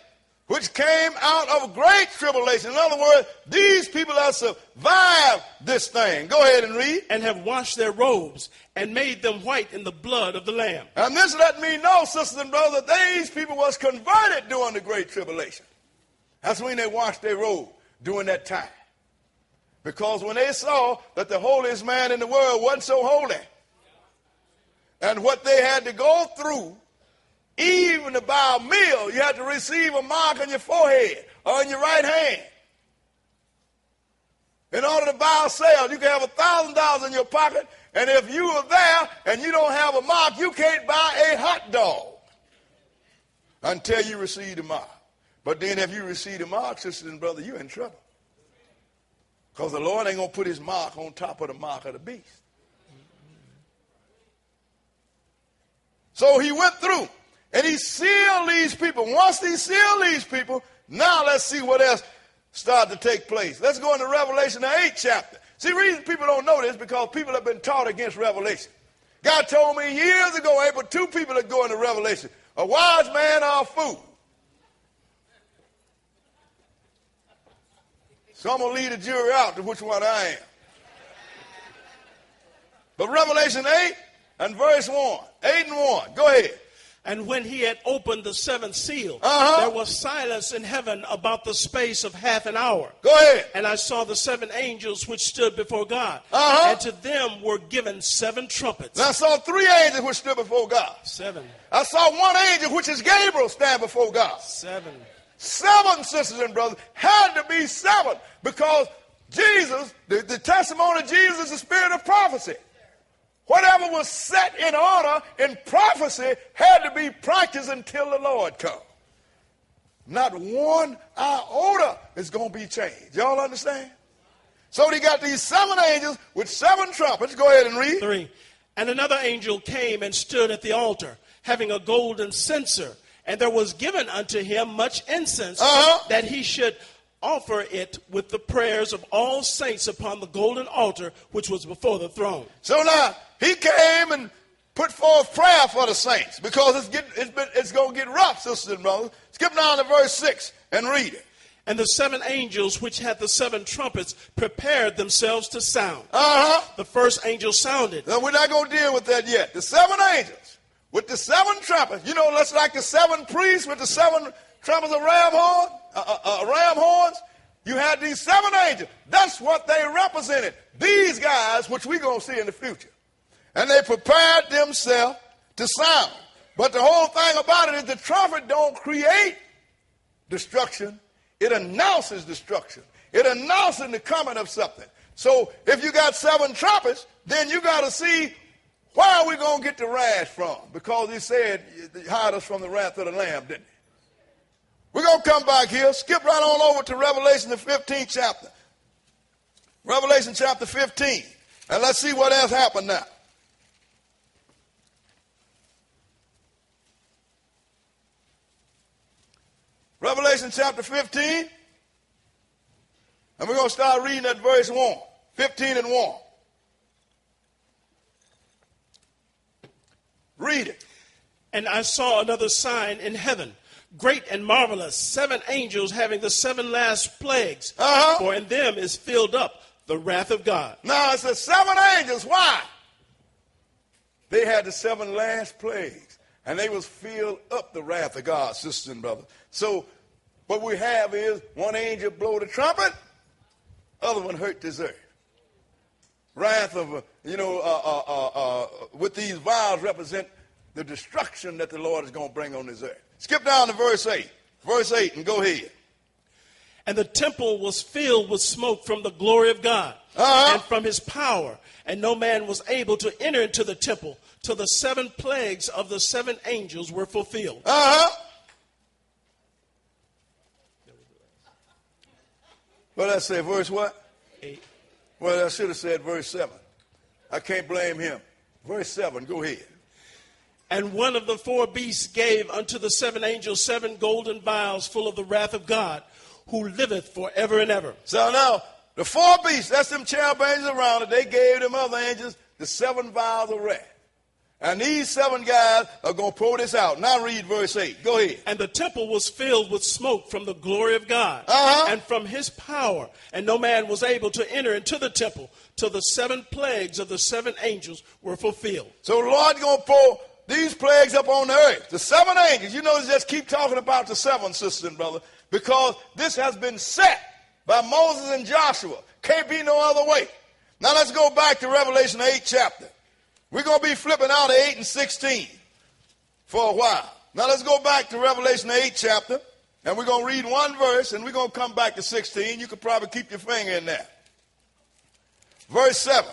which came out of great tribulation. In other words, these people have survived this thing. Go ahead and read. And have washed their robes and made them white in the blood of the Lamb. And this let me know, sisters and brothers, these people was converted during the great tribulation. That's when they washed their robe during that time. Because when they saw that the holiest man in the world wasn't so holy, and what they had to go through, even to buy a meal, you had to receive a mark on your forehead or on your right hand. In order to buy or sell, you can have $1,000 in your pocket, and if you are there and you don't have a mark, you can't buy a hot dog until you receive the mark. But then if you receive the mark, sisters and brothers, you're in trouble. Because the Lord ain't going to put his mark on top of the mark of the beast. So he went through and he sealed these people. Once he sealed these people, now let's see what else started to take place. Let's go into Revelation, the 8th chapter. See, the reason people don't know this because people have been taught against Revelation. God told me years ago, ain't but two people that go into Revelation, a wise man or a fool. So I'm going to leave the jury out to which one I am. But Revelation 8 and verse 1, 8 and 1, go ahead. And when he had opened the seventh seal, there was silence in heaven about the space of half an hour. Go ahead. And I saw the seven angels which stood before God. And to them were given 7 trumpets. And I saw 3 angels which stood before God. 7. I saw 1 angel, which is Gabriel, stand before God. 7. 7, sisters and brothers, had to be 7 because Jesus, the testimony of Jesus is the spirit of prophecy. Whatever was set in order in prophecy had to be practiced until the Lord comes. Not one iota is going to be changed. Y'all understand? So they got these 7 angels with 7 trumpets. Go ahead and read. 3. And another angel came and stood at the altar, having a golden censer. And there was given unto him much incense, that he should offer it with the prayers of all saints upon the golden altar which was before the throne. So now, he came and put forth prayer for the saints because it's going to get rough, sisters and brothers. Skip down to verse 6 and read it. And the 7 angels which had the 7 trumpets prepared themselves to sound. The first angel sounded. Now, we're not going to deal with that yet. The 7 angels with the 7 trumpets, you know, that's like the 7 priests with the 7 trumpets of ram horns. You had these 7 angels. That's what they represented. These guys, which we're going to see in the future. And they prepared themselves to sound. But the whole thing about it is the trumpet don't create destruction. It announces destruction. It announces the coming of something. So if you got 7 trumpets, then you got to see where are we going to get the wrath from? Because he said, hide us from the wrath of the Lamb, didn't he? We're going to come back here, skip right on over to Revelation, the 15th chapter. Revelation chapter 15. And let's see what else happened now. Revelation chapter 15. And we're going to start reading at verse 1. 15 and 1. Read it. And I saw another sign in heaven, great and marvelous, 7 angels having the 7 last plagues. For in them is filled up the wrath of God. Now it says 7 angels. Why? They had the 7 last plagues. And they was filled up the wrath of God, sisters and brothers. So what we have is 1 angel blow the trumpet, other one hurt this earth. Wrath of, with these vials represent the destruction that the Lord is going to bring on this earth. Skip down to verse 8. Verse 8 and go ahead. And the temple was filled with smoke from the glory of God and from his power. And no man was able to enter into the temple till the 7 plagues of the 7 angels were fulfilled. Well, let's say verse what? 8. Well, I should have said verse 7. I can't blame him. Verse 7, go ahead. And one of the 4 beasts gave unto the 7 angels 7 golden vials full of the wrath of God, who liveth forever and ever. So now, the 4 beasts, that's them cherub angels around it, they gave them other angels the 7 vials of wrath. And these 7 guys are going to pour this out. Now read verse 8. Go ahead. And the temple was filled with smoke from the glory of God and from his power. And no man was able to enter into the temple till the 7 plagues of the 7 angels were fulfilled. So the Lord's going to pour these plagues up on the earth. The 7 angels. You know, just keep talking about the 7, sisters and brothers, because this has been set by Moses and Joshua. Can't be no other way. Now let's go back to Revelation 8 chapter. We're going to be flipping out of 8 and 16 for a while. Now let's go back to Revelation 8 chapter, and we're going to read 1 verse, and we're going to come back to 16. You could probably keep your finger in there. verse 7.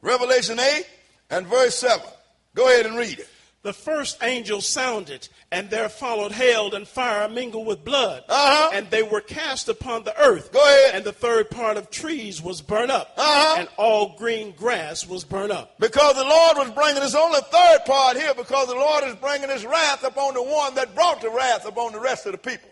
Revelation 8 and verse 7. Go ahead and read it. The first angel sounded, and there followed hail and fire mingled with blood. And they were cast upon the earth. Go ahead. And the third part of trees was burnt up. And all green grass was burnt up. Because the Lord was bringing this, only third part here, because the Lord is bringing his wrath upon the one that brought the wrath upon the rest of the people.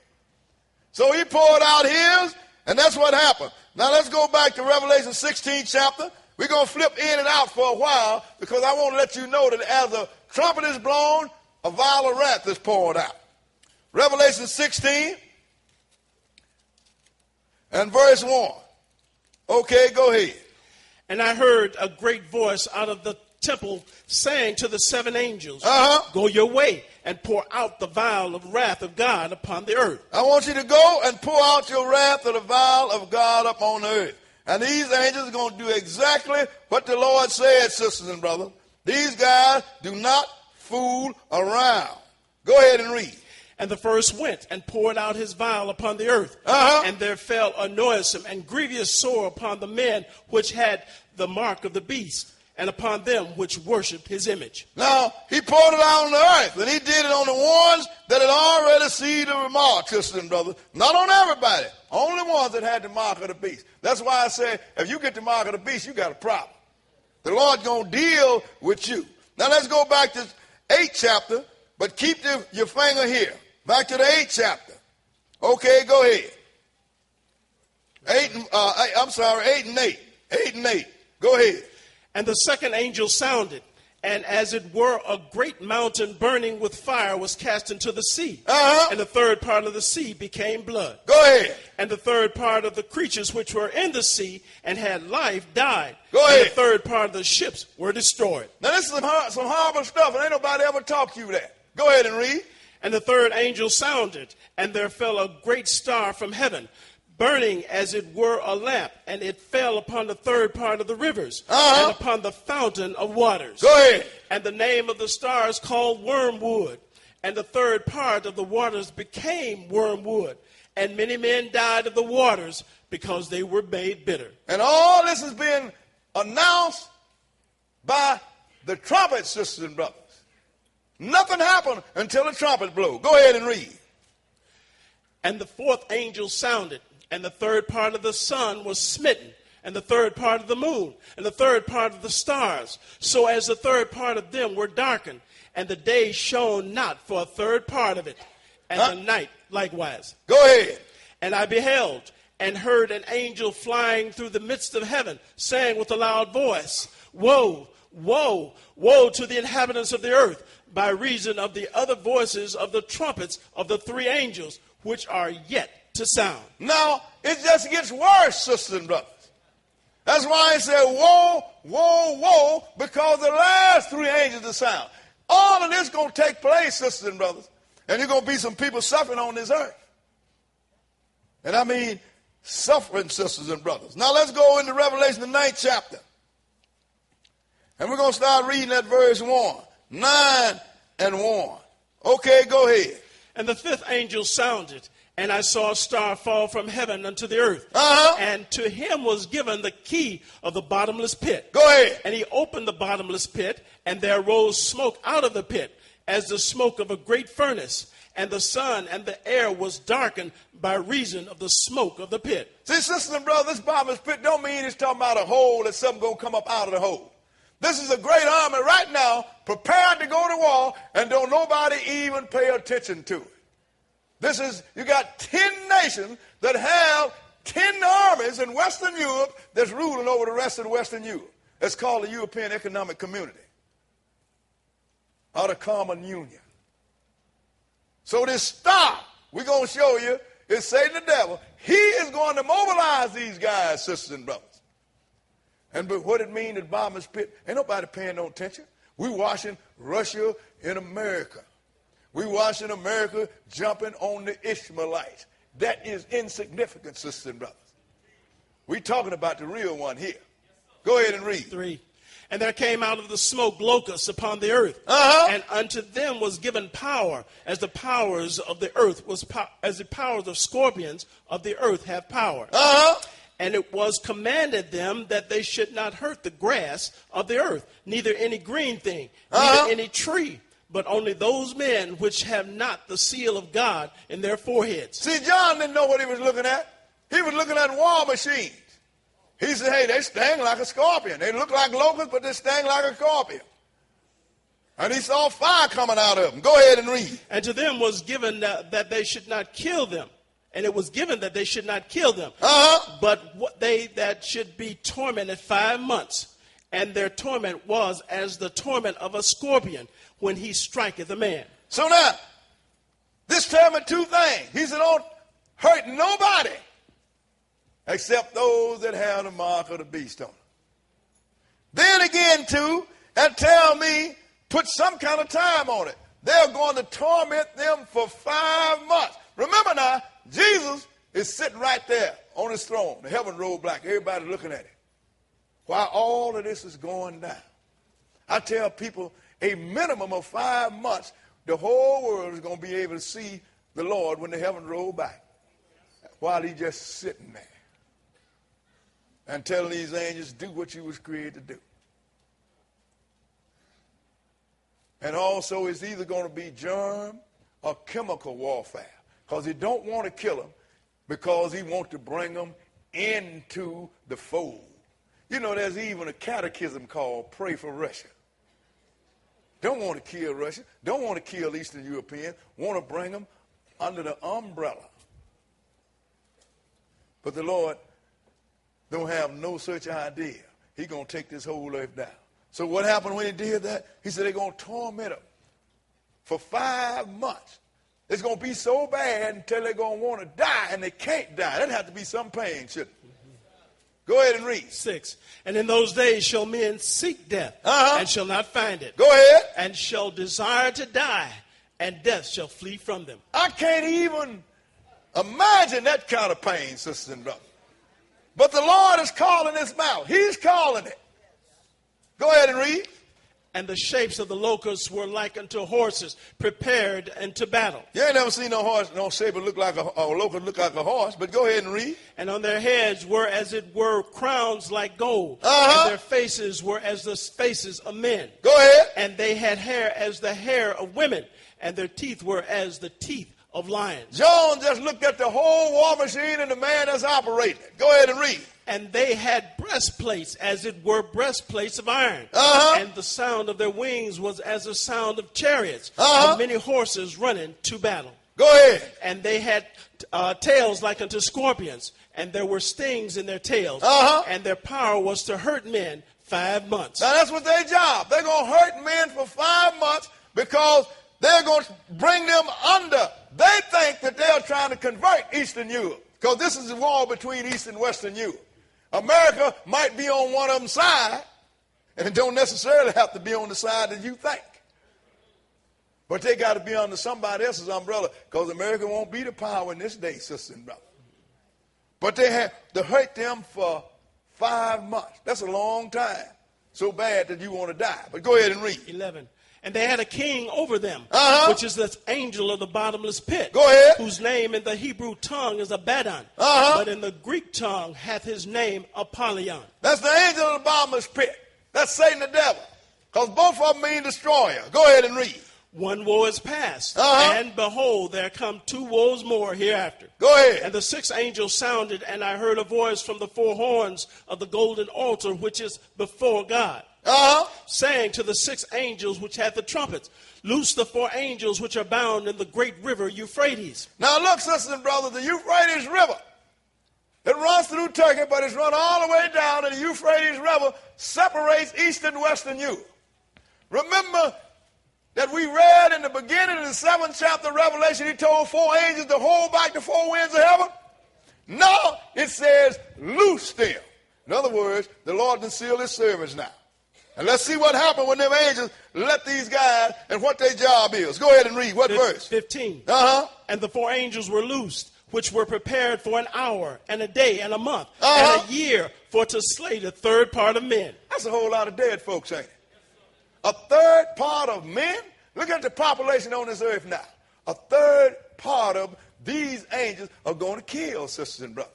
So he poured out his, and that's what happened. Now let's go back to Revelation 16 chapter. We're going to flip in and out for a while, because I want to let you know that as the trumpet is blown, a vial of wrath is poured out. Revelation 16 and verse 1. Okay, go ahead. And I heard a great voice out of the temple saying to the seven angels, Go your way and pour out the vial of wrath of God upon the earth. I want you to go and pour out your wrath of the vial of God upon the earth. And these angels are going to do exactly what the Lord said, sisters and brothers. These guys do not fool around. Go ahead and read. And the first went and poured out his vial upon the earth. And there fell a noisome and grievous sore upon the men which had the mark of the beast, and upon them which worshipped his image. Now, he poured it out on the earth, and he did it on the ones that had already seen the remark, sisters and brothers. Not on everybody. Only ones that had the mark of the beast. That's why I say, if you get the mark of the beast, you got a problem. The Lord's going to deal with you. Now, let's go back to 8th chapter, but keep your finger here. Back to the 8th chapter. Okay, go ahead. 8 and 8. 8 and 8. Go ahead. And the second angel sounded, and as it were a great mountain burning with fire was cast into the sea. And the third part of the sea became blood. Go ahead. And the third part of the creatures which were in the sea and had life died. Go ahead. And the third part of the ships were destroyed. Now this is some horrible stuff, and ain't nobody ever taught you that. Go ahead and read. And the third angel sounded, and there fell a great star from heaven, burning as it were a lamp, and it fell upon the third part of the rivers, and upon the fountain of waters. Go ahead. And the name of the star is called wormwood, and the third part of the waters became wormwood, and many men died of the waters because they were made bitter. And all this is being announced by the trumpet, sisters and brothers. Nothing happened until the trumpet blew. Go ahead and read. And the fourth angel sounded, and the third part of the sun was smitten, and the third part of the moon, and the third part of the stars, so as the third part of them were darkened, and the day shone not for a third part of it, and the night likewise. Go ahead. And I beheld and heard an angel flying through the midst of heaven, saying with a loud voice, Woe, woe, woe to the inhabitants of the earth, by reason of the other voices of the trumpets of the three angels, which are yet to sound. Now, it just gets worse, sisters and brothers. That's why I say, woe, woe, woe, because the last three angels to sound. All of this is going to take place, sisters and brothers. And there's going to be some people suffering on this earth. And I mean suffering, sisters and brothers. Now, let's go into Revelation, the 9th chapter. And we're going to start reading at verse 1. 9 and 1. Okay, go ahead. And the fifth angel sounded, and I saw a star fall from heaven unto the earth. And to him was given the key of the bottomless pit. Go ahead. And he opened the bottomless pit, and there rose smoke out of the pit, as the smoke of a great furnace. And the sun and the air was darkened by reason of the smoke of the pit. See, sisters and brothers, this bottomless pit don't mean it's talking about a hole that something going to come up out of the hole. This is a great army right now, prepared to go to war, and don't nobody even pay attention to it. This is, you got 10 nations that have 10 armies in Western Europe that's ruling over the rest of Western Europe. It's called the European Economic Community, or the Common Union. So this star, we're going to show you, is Satan the devil. He is going to mobilize these guys, sisters and brothers. And but what it means at bottomless pit, ain't nobody paying no attention. We watching Russia in America. We watching America jumping on the Ishmaelites. That is insignificant, sisters and brothers. We talking about the real one here. Go ahead and read. 3. And there came out of the smoke locusts upon the earth, and unto them was given power, as the powers of the earth as the powers of scorpions of the earth have power. And it was commanded them that they should not hurt the grass of the earth, neither any green thing, neither any tree, but only those men which have not the seal of God in their foreheads. See, John didn't know what he was looking at. He was looking at war machines. He said, hey, they sting like a scorpion. They look like locusts, but they sting like a scorpion. And he saw fire coming out of them. Go ahead and read. And to them was given that they should not kill them. And it was given that they should not kill them. But what they that should be tormented 5 months. And their torment was as the torment of a scorpion when he striketh a man. So now, this tells me two things. He said, don't hurt nobody except those that have the mark of the beast on them. Then again, too, and tell me, put some kind of time on it. They're going to torment them for 5 months. Remember now, Jesus is sitting right there on his throne. The heaven rolled black. Everybody looking at him. While all of this is going down. I tell people, a minimum of 5 months, the whole world is going to be able to see the Lord when the heaven roll back. While he's just sitting there. And telling these angels, do what you was created to do. And also, it's either going to be germ or chemical warfare. Because he don't want to kill them, because he wants to bring them into the fold. You know, there's even a catechism called Pray for Russia. Don't want to kill Russia. Don't want to kill Eastern Europeans. Want to bring them under the umbrella. But the Lord don't have no such idea. He's going to take this whole earth down. So what happened when he did that? He said they're going to torment them for 5 months. It's going to be so bad until they're going to want to die, and they can't die. That'd have to be some pain, shouldn't it? Go ahead and read. 6. And in those days shall men seek death, and shall not find it. Go ahead. And shall desire to die, and death shall flee from them. I can't even imagine that kind of pain, sisters and brothers. But the Lord is calling this out. He's calling it. Go ahead and read. And the shapes of the locusts were like unto horses prepared unto battle. You ain't never seen no horse, no shape look like a locust look like a horse, but go ahead and read. And on their heads were as it were crowns like gold. And their faces were as the faces of men. Go ahead. And they had hair as the hair of women, and their teeth were as the teeth of lions. John just looked at the whole war machine and the man that's operating it. Go ahead and read. And they had breastplates, as it were breastplates of iron. And the sound of their wings was as the sound of chariots, and many horses running to battle. Go ahead. And they had tails like unto scorpions, and there were stings in their tails. And their power was to hurt men 5 months. Now that's what their job. They're going to hurt men for 5 months because they're going to bring them under. They think that they're trying to convert Eastern Europe, because this is a war between East and Western Europe. America might be on one of them's side, and it don't necessarily have to be on the side that you think. But they got to be under somebody else's umbrella, because America won't be the power in this day, sisters and brothers. But they have to hurt them for 5 months. That's a long time. So bad that you want to die. But go ahead and read. 11. And they had a king over them, which is the angel of the bottomless pit. Go ahead. Whose name in the Hebrew tongue is Abaddon. But in the Greek tongue hath his name Apollyon. That's the angel of the bottomless pit. That's Satan the devil. Because both of them mean destroyer. Go ahead and read. One woe is past, and behold, there come 2 woes more hereafter. Go ahead. And the 6th angel sounded, and I heard a voice from the 4 horns of the golden altar, which is before God, saying to the 6 angels which had the trumpets, loose the 4 angels which are bound in the great river Euphrates. Now look, sisters and brothers, the Euphrates River, it runs through Turkey, but it's run all the way down, and the Euphrates River separates East and Western Europe. Remember that we read in the beginning of the 7th chapter of Revelation, he told 4 angels to hold back the 4 winds of heaven. Now it says, loose them. In other words, the Lord done sealed his servants now. And let's see what happened when them angels let these guys and what their job is. Go ahead and read. What verse? 15. And the 4 angels were loosed, which were prepared for an hour and a day and a month and a year for to slay the 3rd part of men. That's a whole lot of dead folks, ain't it? A 3rd part of men? Look at the population on this earth now. A 3rd part of these angels are going to kill, sisters and brothers.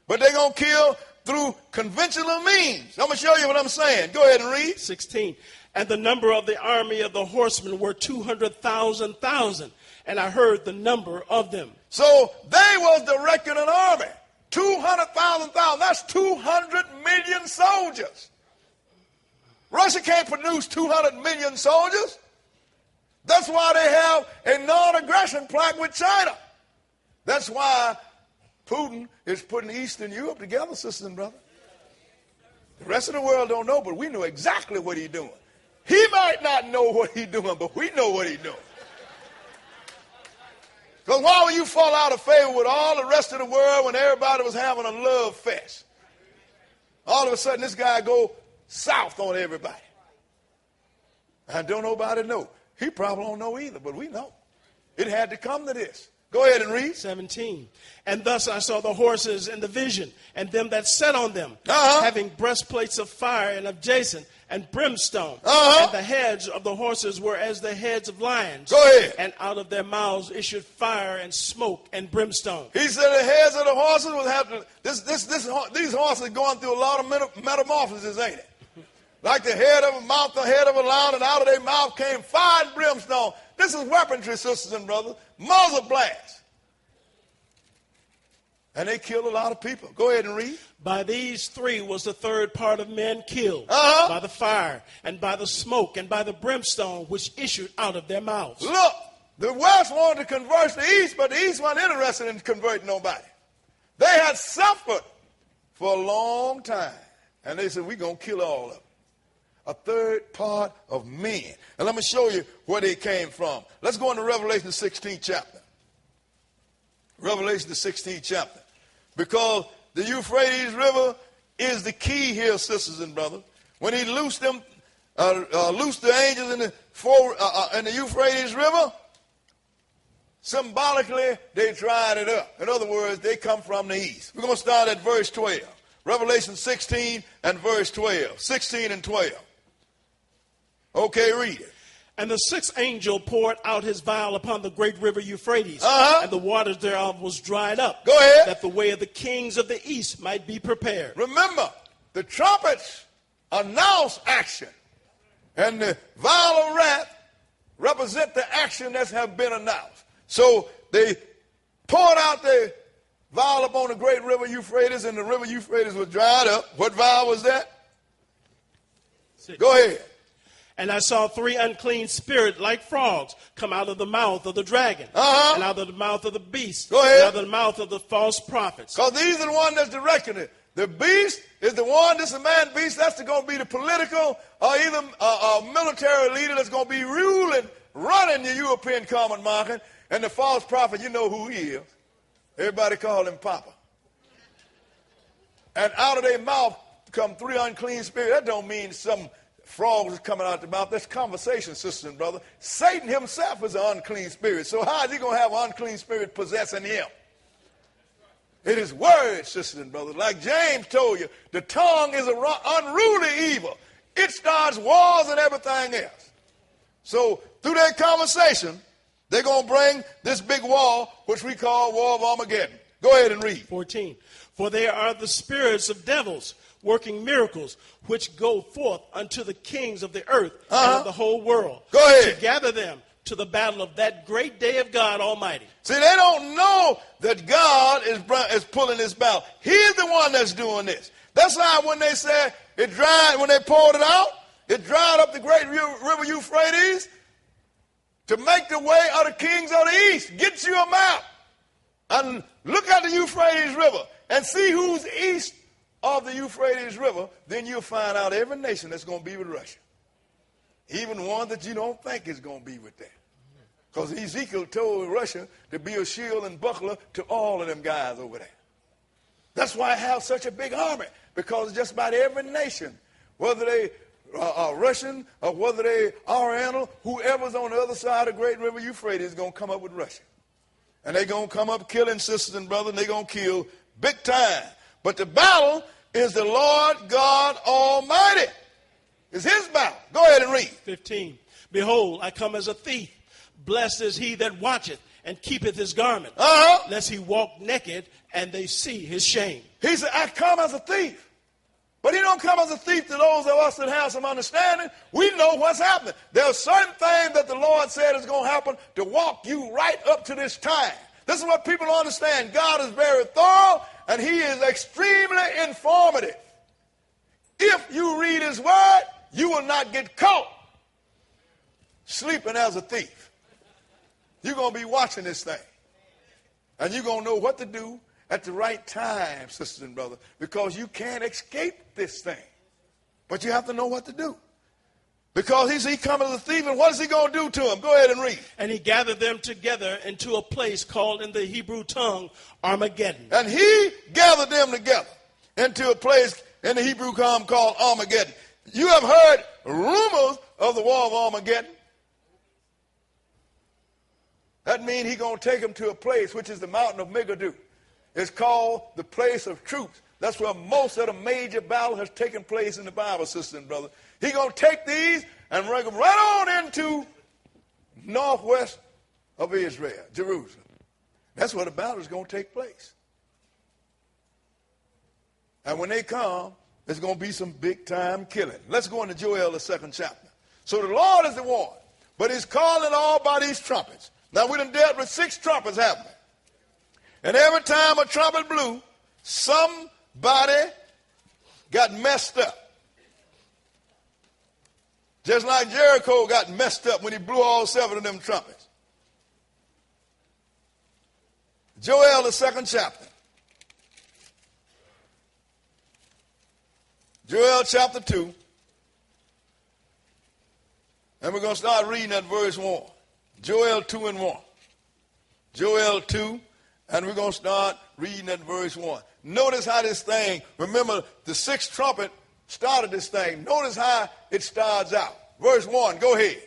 But they're going to kill through conventional means. I'm going to show you what I'm saying. Go ahead and read. 16. And the number of the army of the horsemen were 200,000. And I heard the number of them. So they was directing an army. 200,000. That's 200 million soldiers. Russia can't produce 200 million soldiers. That's why they have a non-aggression pact with China. That's why Putin is putting Eastern Europe together, sisters and brothers. The rest of the world don't know, but we know exactly what he's doing. He might not know what he's doing, but we know what he's doing. Because why would you fall out of favor with all the rest of the world when everybody was having a love fest? All of a sudden, this guy go south on everybody. And don't nobody know. He probably don't know either, but we know. It had to come to this. Go ahead and read. 17. And thus I saw the horses in the vision, and them that sat on them, having breastplates of fire and of jacinth and brimstone. And the heads of the horses were as the heads of lions. Go ahead. And out of their mouths issued fire and smoke and brimstone. He said the heads of the horses would have to. These horses are going through a lot of metamorphosis, ain't it? Like the head of a mouth, the head of a lion, and out of their mouth came fire and brimstone. This is weaponry, sisters and brothers. Muzzle blast. And they killed a lot of people. Go ahead and read. By these three was the third part of men killed, by the fire, and by the smoke, and by the brimstone which issued out of their mouths. Look, the West wanted to convert the East, but the East wasn't interested in converting nobody. They had suffered for a long time. And they said, we're going to kill all of them. A third part of men. And let me show you where they came from. Let's go into Revelation the 16th chapter. Revelation the 16th chapter. Because the Euphrates River is the key here, sisters and brothers. When he loosed them, loosed the angels in the Euphrates River, symbolically they dried it up. In other words, they come from the east. We're going to start at verse 12. Revelation 16 and verse 12. 16 and 12. Okay, read it. And the sixth angel poured out his vial upon the great river Euphrates, and the waters thereof was dried up. Go ahead. That the way of the kings of the east might be prepared. Remember, the trumpets announce action, and the vial of wrath represent the action that have been announced. So they poured out the vial upon the great river Euphrates, and the river Euphrates was dried up. What vial was that? 6. Go ahead. And I saw three unclean spirits like frogs come out of the mouth of the dragon, and out of the mouth of the beast, Go ahead. and out of the mouth of the false prophets. Because these are the one that's directing it. The beast is the one, this is a man beast, that's going to be the political or either military leader that's going to be running the European common market. And the false prophet, you know who he is. Everybody call him Papa. And out of their mouth come three unclean spirits. That don't mean some frogs is coming out the mouth. That's conversation, sisters and brothers. Satan himself is an unclean spirit. So how is he going to have an unclean spirit possessing him? It is words, sisters and brothers. Like James told you, the tongue is an unruly evil. It starts wars and everything else. So through that conversation, they're going to bring this big war, which we call War of Armageddon. Go ahead and read. 14. For they are the spirits of devils, working miracles, which go forth unto the kings of the earth and of the whole world. Go ahead. To gather them to the battle of that great day of God Almighty. See, they don't know that God is pulling this battle. He's the one that's doing this. That's why when they said it dried, when they poured it out, it dried up the great river Euphrates to make the way of the kings of the east. Get you a map and look at the Euphrates River and see who's east of the Euphrates River. Then you'll find out every nation that's going to be with Russia. Even one that you don't think is going to be with them. Because Ezekiel told Russia to be a shield and buckler to all of them guys over there. That's why I have such a big army. Because just about every nation, whether they are Russian or whether they Oriental, whoever's on the other side of the great river Euphrates is going to come up with Russia. And they're going to come up killing sisters and brothers, and they're going to kill big time. But the battle is the Lord God Almighty. It's his battle. Go ahead and read. 15. Behold, I come as a thief. Blessed is he that watcheth, and keepeth his garment, lest he walk naked and they see his shame. He said, I come as a thief. But he don't come as a thief to those of us that have some understanding. We know what's happening. There are certain things that the Lord said is going to happen to walk you right up to this time. This is what people don't understand. God is very thorough, and he is extremely informative. If you read his word, you will not get caught sleeping as a thief. You're going to be watching this thing. And you're going to know what to do at the right time, sisters and brothers, because you can't escape this thing. But you have to know what to do. Because he coming as a thief, and what is he going to do to him? Go ahead and read. And he gathered them together into a place called in the Hebrew tongue Armageddon. And he gathered them together into a place in the Hebrew tongue called Armageddon. You have heard rumors of the war of Armageddon. That means he's going to take them to a place which is the mountain of Megiddo. It's called the place of truth. That's where most of the major battle has taken place in the Bible, sisters and brothers. He's going to take these and bring them right on into northwest of Israel, Jerusalem. That's where the battle is going to take place. And when they come, there's going to be some big-time killing. Let's go into Joel, the 2nd chapter. So the Lord is the one, but he's calling all by these trumpets. Now, we done dealt with 6 trumpets, haven't we? And every time a trumpet blew, somebody got messed up. Just like Jericho got messed up when he blew all 7 of them trumpets. Joel, the 2nd chapter. Joel chapter 2. And we're going to start reading at verse 1. Joel 2 and 1. Joel 2. And we're going to start reading at verse 1. Notice how this thing, remember the 6th trumpet started this thing. Notice how it starts out. Verse 1, go ahead.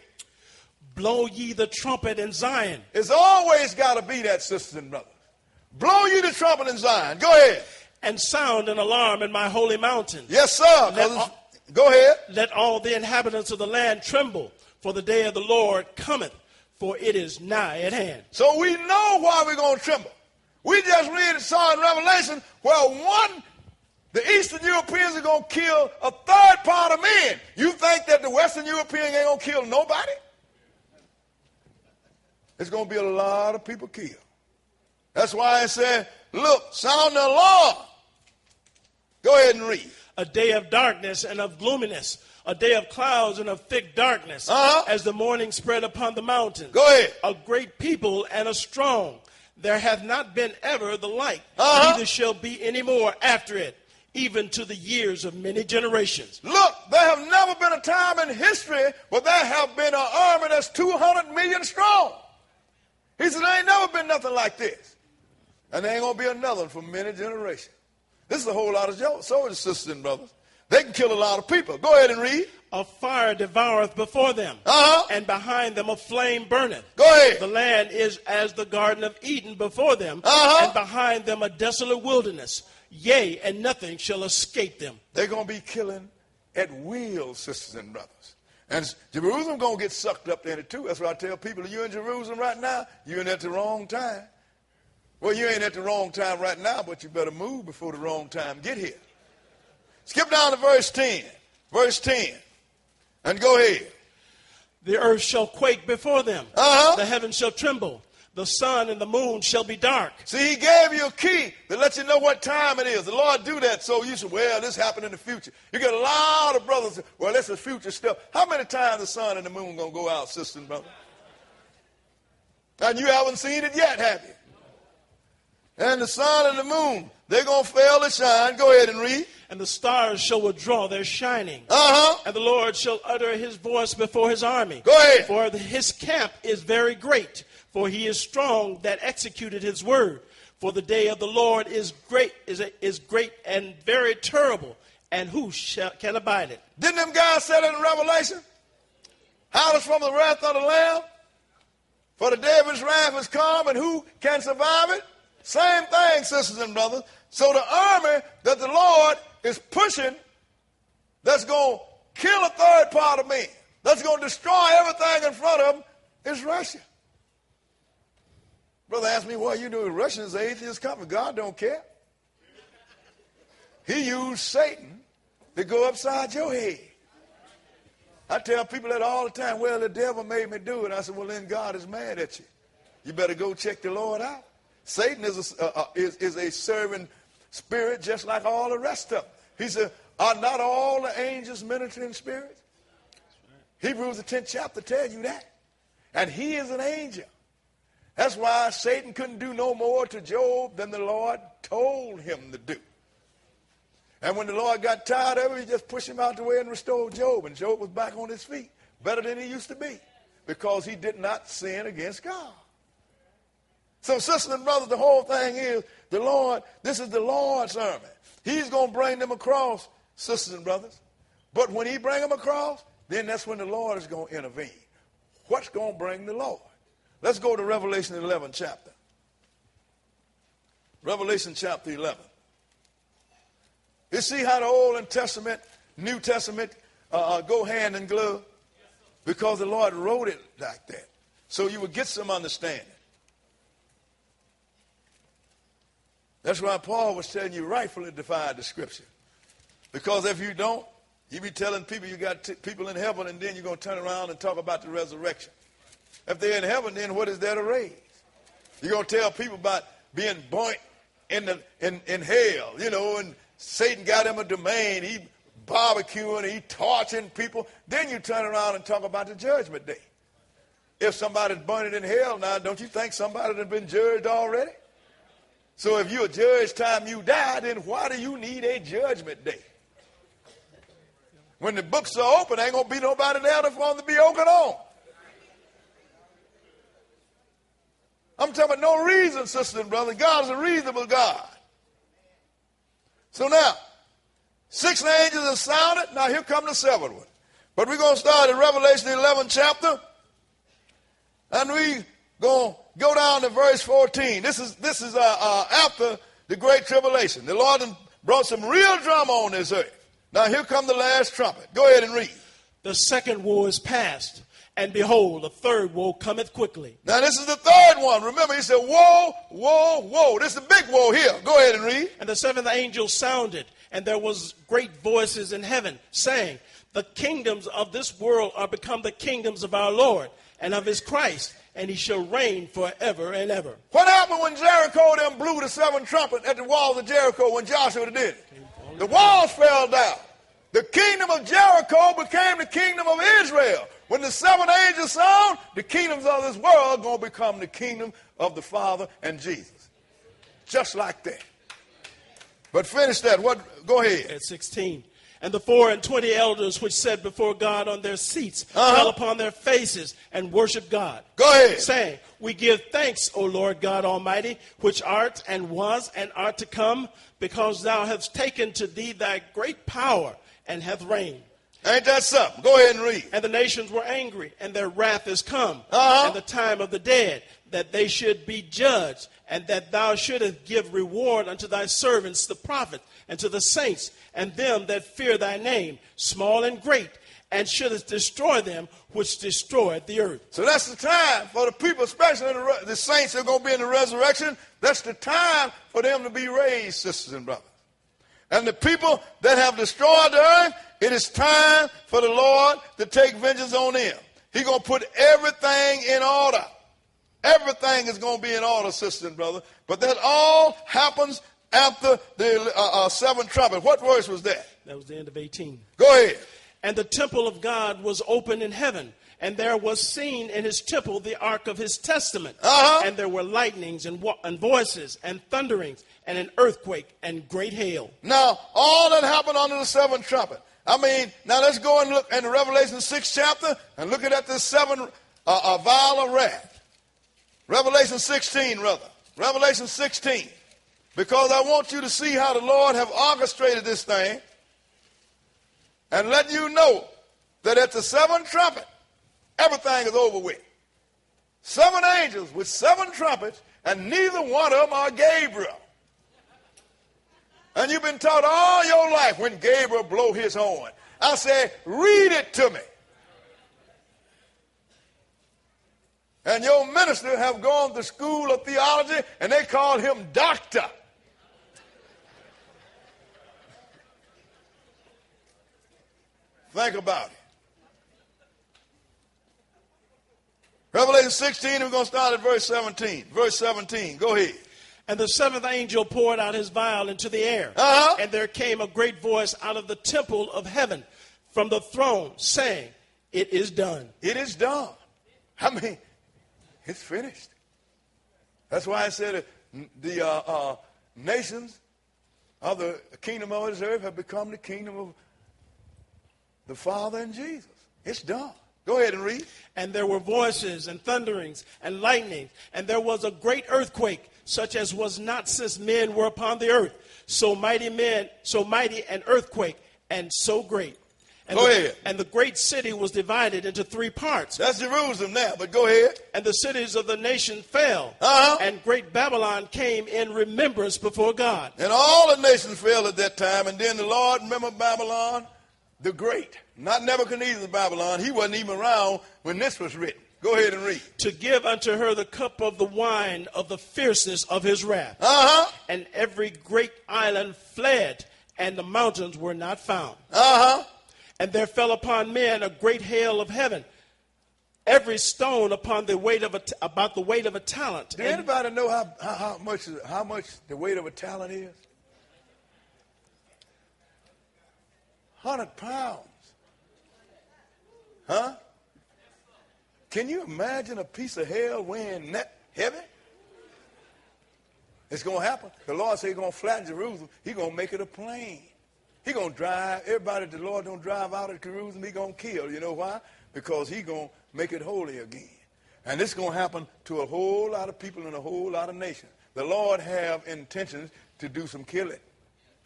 Blow ye the trumpet in Zion. It's always got to be that, sisters and brothers. Blow ye the trumpet in Zion. Go ahead. And sound an alarm in my holy mountain. Yes, sir. Go ahead. Let all the inhabitants of the land tremble, for the day of the Lord cometh, for it is nigh at hand. So we know why we're going to tremble. We just saw in Revelation where the Eastern Europeans are going to kill a third part of men. You think that the Western European ain't going to kill nobody? There's going to be a lot of people killed. That's why I said, look, sound the alarm. Go ahead and read. A day of darkness and of gloominess, a day of clouds and of thick darkness, as the morning spread upon the mountains. Go ahead. A great people and a strong. There hath not been ever the like, neither shall be any more after it, even to the years of many generations. Look, there have never been a time in history where there have been an army that's 200 million strong. He said, there ain't never been nothing like this. And there ain't going to be another one for many generations. This is a whole lot of soldiers, sisters and brothers. They can kill a lot of people. Go ahead and read. A fire devoureth before them, and behind them a flame burneth. Go ahead. The land is as the Garden of Eden before them, and behind them a desolate wilderness. Yea, and nothing shall escape them. They're going to be killing at will, sisters and brothers. And Jerusalem going to get sucked up in it too. That's what I tell people. You're in Jerusalem right now, you're in at the wrong time. Well, you ain't at the wrong time right now, but you better move before the wrong time get here. Skip down to verse 10. Verse 10. And go ahead. The earth shall quake before them. The heavens shall tremble. The sun and the moon shall be dark. See, he gave you a key to let you know what time it is. The Lord do that so you should, well, this happened in the future. You get a lot of brothers, well, this is future stuff. How many times the sun and the moon going to go out, sister and brother? And you haven't seen it yet, have you? And the sun and the moon, they're going to fail to shine. Go ahead and read. And the stars shall withdraw their shining. And the Lord shall utter his voice before his army. Go ahead. For his camp is very great. For he is strong that executed his word. For the day of the Lord is great and very terrible. And who can abide it? Didn't them guys say that in Revelation? Hide us from the wrath of the Lamb. For the day of his wrath is come, and who can survive it? Same thing, sisters and brothers. So the army that the Lord is pushing, that's going to kill a third part of men, that's going to destroy everything in front of them, is Russia. Brother asked me, what you doing? Russian is an atheist company. God don't care. He used Satan to go upside your head. I tell people that all the time. Well, the devil made me do it. I said, well, then God is mad at you. You better go check the Lord out. Satan is a serving spirit just like all the rest of them. He said, are not all the angels ministering spirits? Hebrews the 10th chapter tell you that. And he is an angel. That's why Satan couldn't do no more to Job than the Lord told him to do. And when the Lord got tired of him, he just pushed him out the way and restored Job. And Job was back on his feet, better than he used to be, because he did not sin against God. So, sisters and brothers, the whole thing is the Lord, this is the Lord's army. He's going to bring them across, sisters and brothers. But when he bring them across, then that's when the Lord is going to intervene. What's going to bring the Lord? Let's go to Revelation 11 chapter. Revelation chapter 11. You see how the Old Testament, New Testament go hand in glove? Because the Lord wrote it like that. So you would get some understanding. That's why Paul was telling you rightfully divide the scripture. Because if you don't, you be telling people you got people in heaven, and then you're going to turn around and talk about the resurrection. If they're in heaven, then what is there to raise? You're going to tell people about being burnt in hell, you know, and Satan got him a domain. He barbecuing, he torturing people. Then you turn around and talk about the judgment day. If somebody's burning in hell now, don't you think somebody has been judged already? So if you're judged time you die, then why do you need a judgment day? When the books are open, ain't going to be nobody there for them to be open on. I'm talking about no reason, sisters and brothers. God is a reasonable God. So now, 6 angels are sounded. Now here come the 7th one. But we're going to start in Revelation 11 chapter. And we going to go down to verse 14. This is after the great tribulation. The Lord brought some real drama on this earth. Now here come the last trumpet. Go ahead and read. The second woe is past, and behold, the third woe cometh quickly. Now this is the 3rd one. Remember, he said, woe, woe, woe. This is the big woe here. Go ahead and read. And the 7th angel sounded, and there was great voices in heaven, saying, the kingdoms of this world are become the kingdoms of our Lord and of his Christ, and he shall reign forever and ever. What happened when Jericho them blew the 7th trumpet at the walls of Jericho when Joshua did it? The walls fell down. The kingdom of Jericho became the kingdom of Israel. When the 7th angel sound, the kingdoms of this world are going to become the kingdom of the Father and Jesus. Just like that. But finish that. Go ahead. At 16. And the 24 elders which sat before God on their seats fell upon their faces and worshiped God. Go ahead. Saying, we give thanks, O Lord God Almighty, which art and was and art to come, because thou hast taken to thee thy great power and hath reigned. Ain't that something? Go ahead and read. And the nations were angry, and their wrath is come, and the time of the dead, that they should be judged, and that thou shouldest give reward unto thy servants the prophets, and to the saints, and them that fear thy name, small and great, and shouldest destroy them which destroyed the earth. So that's the time for the people, especially the saints that are going to be in the resurrection. That's the time for them to be raised, sisters and brothers. And the people that have destroyed the earth, it is time for the Lord to take vengeance on them. He's going to put everything in order. Everything is going to be in order, sisters and brothers. But that all happens after the 7th trumpet. What verse was that? That was the end of 18. Go ahead. And the temple of God was open in heaven, and there was seen in his temple the ark of his testament. And there were lightnings and voices and thunderings and an earthquake and great hail. Now, all that happened under the 7th trumpet. I mean, now let's go and look in the Revelation 6 chapter and look at this 7th vial of wrath. Revelation 16, rather. Revelation 16. Because I want you to see how the Lord have orchestrated this thing and let you know that at the 7th trumpet, everything is over with. 7 angels with 7 trumpets, and neither one of them are Gabriel. And you've been taught all your life when Gabriel blow his horn. I say, read it to me. And your minister have gone to school of theology, and they call him doctor. Think about it. Revelation 16, we're going to start at verse 17. Verse 17, go ahead. And the seventh angel poured out his vial into the air. And there came a great voice out of the temple of heaven from the throne saying, it is done. It is done. I mean, it's finished. That's why I said the nations of the kingdom of this earth have become the kingdom of the Father and Jesus. It's done. Go ahead and read. And there were voices and thunderings and lightnings, and there was a great earthquake, such as was not since men were upon the earth. So mighty an earthquake, and so great. And go ahead. And the great city was divided into three parts. That's Jerusalem now, but go ahead. And the cities of the nation fell. And great Babylon came in remembrance before God. And all the nations fell at that time. And then the Lord remembered Babylon the Great. Not Nebuchadnezzar Babylon. He wasn't even around when this was written. Go ahead and read. To give unto her the cup of the wine of the fierceness of his wrath. And every great island fled, and the mountains were not found. And there fell upon men a great hail of heaven, every stone upon the weight of about the weight of a talent. Do anybody know how much the weight of a talent is? 100 pounds. Huh? Can you imagine a piece of hail weighing that heavy? It's going to happen. The Lord said he's going to flatten Jerusalem. He's going to make it a plain. He's going to drive, everybody the Lord don't drive out of Jerusalem, he's going to kill. You know why? Because he's going to make it holy again. And this is going to happen to a whole lot of people in a whole lot of nations. The Lord have intentions to do some killing.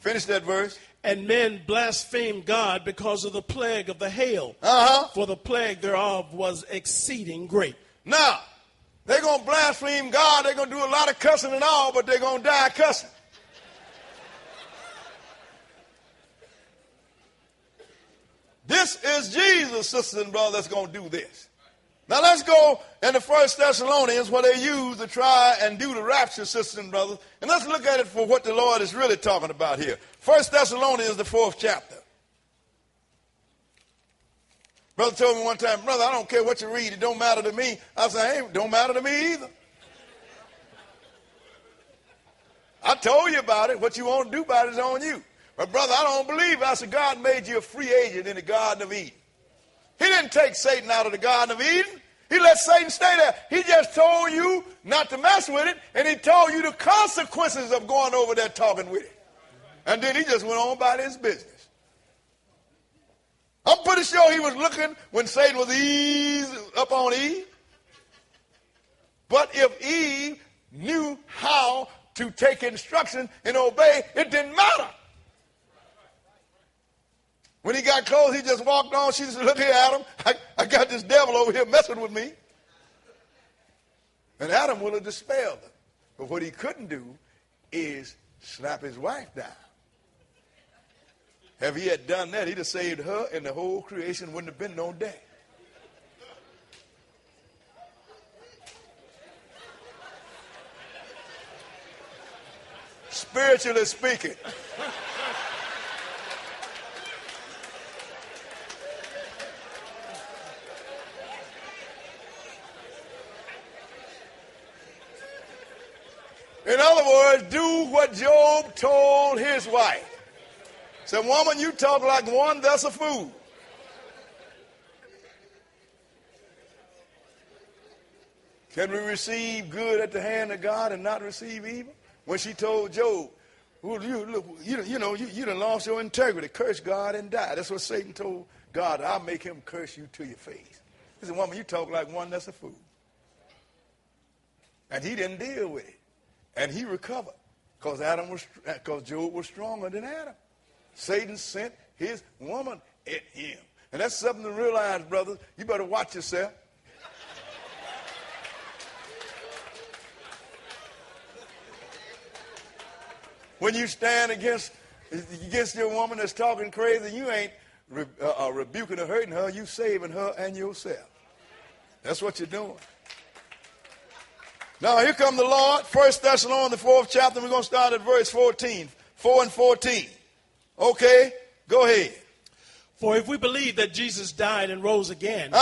Finish that verse. And men blasphemed God because of the plague of the hail. For the plague thereof was exceeding great. Now, they're going to blaspheme God. They're going to do a lot of cussing and all, but they're going to die cussing. This is Jesus, sisters and brothers, that's going to do this. Now let's go into 1 Thessalonians where they use to try and do the rapture, sisters and brothers. And let's look at it for what the Lord is really talking about here. 1 Thessalonians, the 4th chapter. Brother told me one time, brother, I don't care what you read. It don't matter to me. I said, hey, it don't matter to me either. I told you about it. What you want to do about it is on you. But brother, I don't believe it. I said, God made you a free agent in the Garden of Eden. He didn't take Satan out of the Garden of Eden. He let Satan stay there. He just told you not to mess with it, and he told you the consequences of going over there talking with it. And then he just went on about his business. I'm pretty sure he was looking when Satan was up on Eve. But if Eve knew how to take instruction and obey, it didn't matter. When he got close, he just walked on. She said, look here, Adam, I got this devil over here messing with me. And Adam would have dispelled her. But what he couldn't do is slap his wife down. If he had done that, he'd have saved her, and the whole creation wouldn't have been no day. Spiritually speaking. In other words, do what Job told his wife. Said, woman, you talk like one that's a fool. Can we receive good at the hand of God and not receive evil? When she told Job, well, you done lost your integrity. Curse God and die. That's what Satan told God. I'll make him curse you to your face. He said, woman, you talk like one that's a fool. And he didn't deal with it. And he recovered because Job was stronger than Adam. Satan sent his woman at him. And that's something to realize, brothers. You better watch yourself. When you stand against your woman that's talking crazy, you ain't rebuking or hurting her. You saving her and yourself. That's what you're doing. Now, here come the Lord. 1 Thessalonians, the 4th chapter. We're going to start at verse 14. 4 and 14. Okay, go ahead. For if we believe that Jesus died and rose again,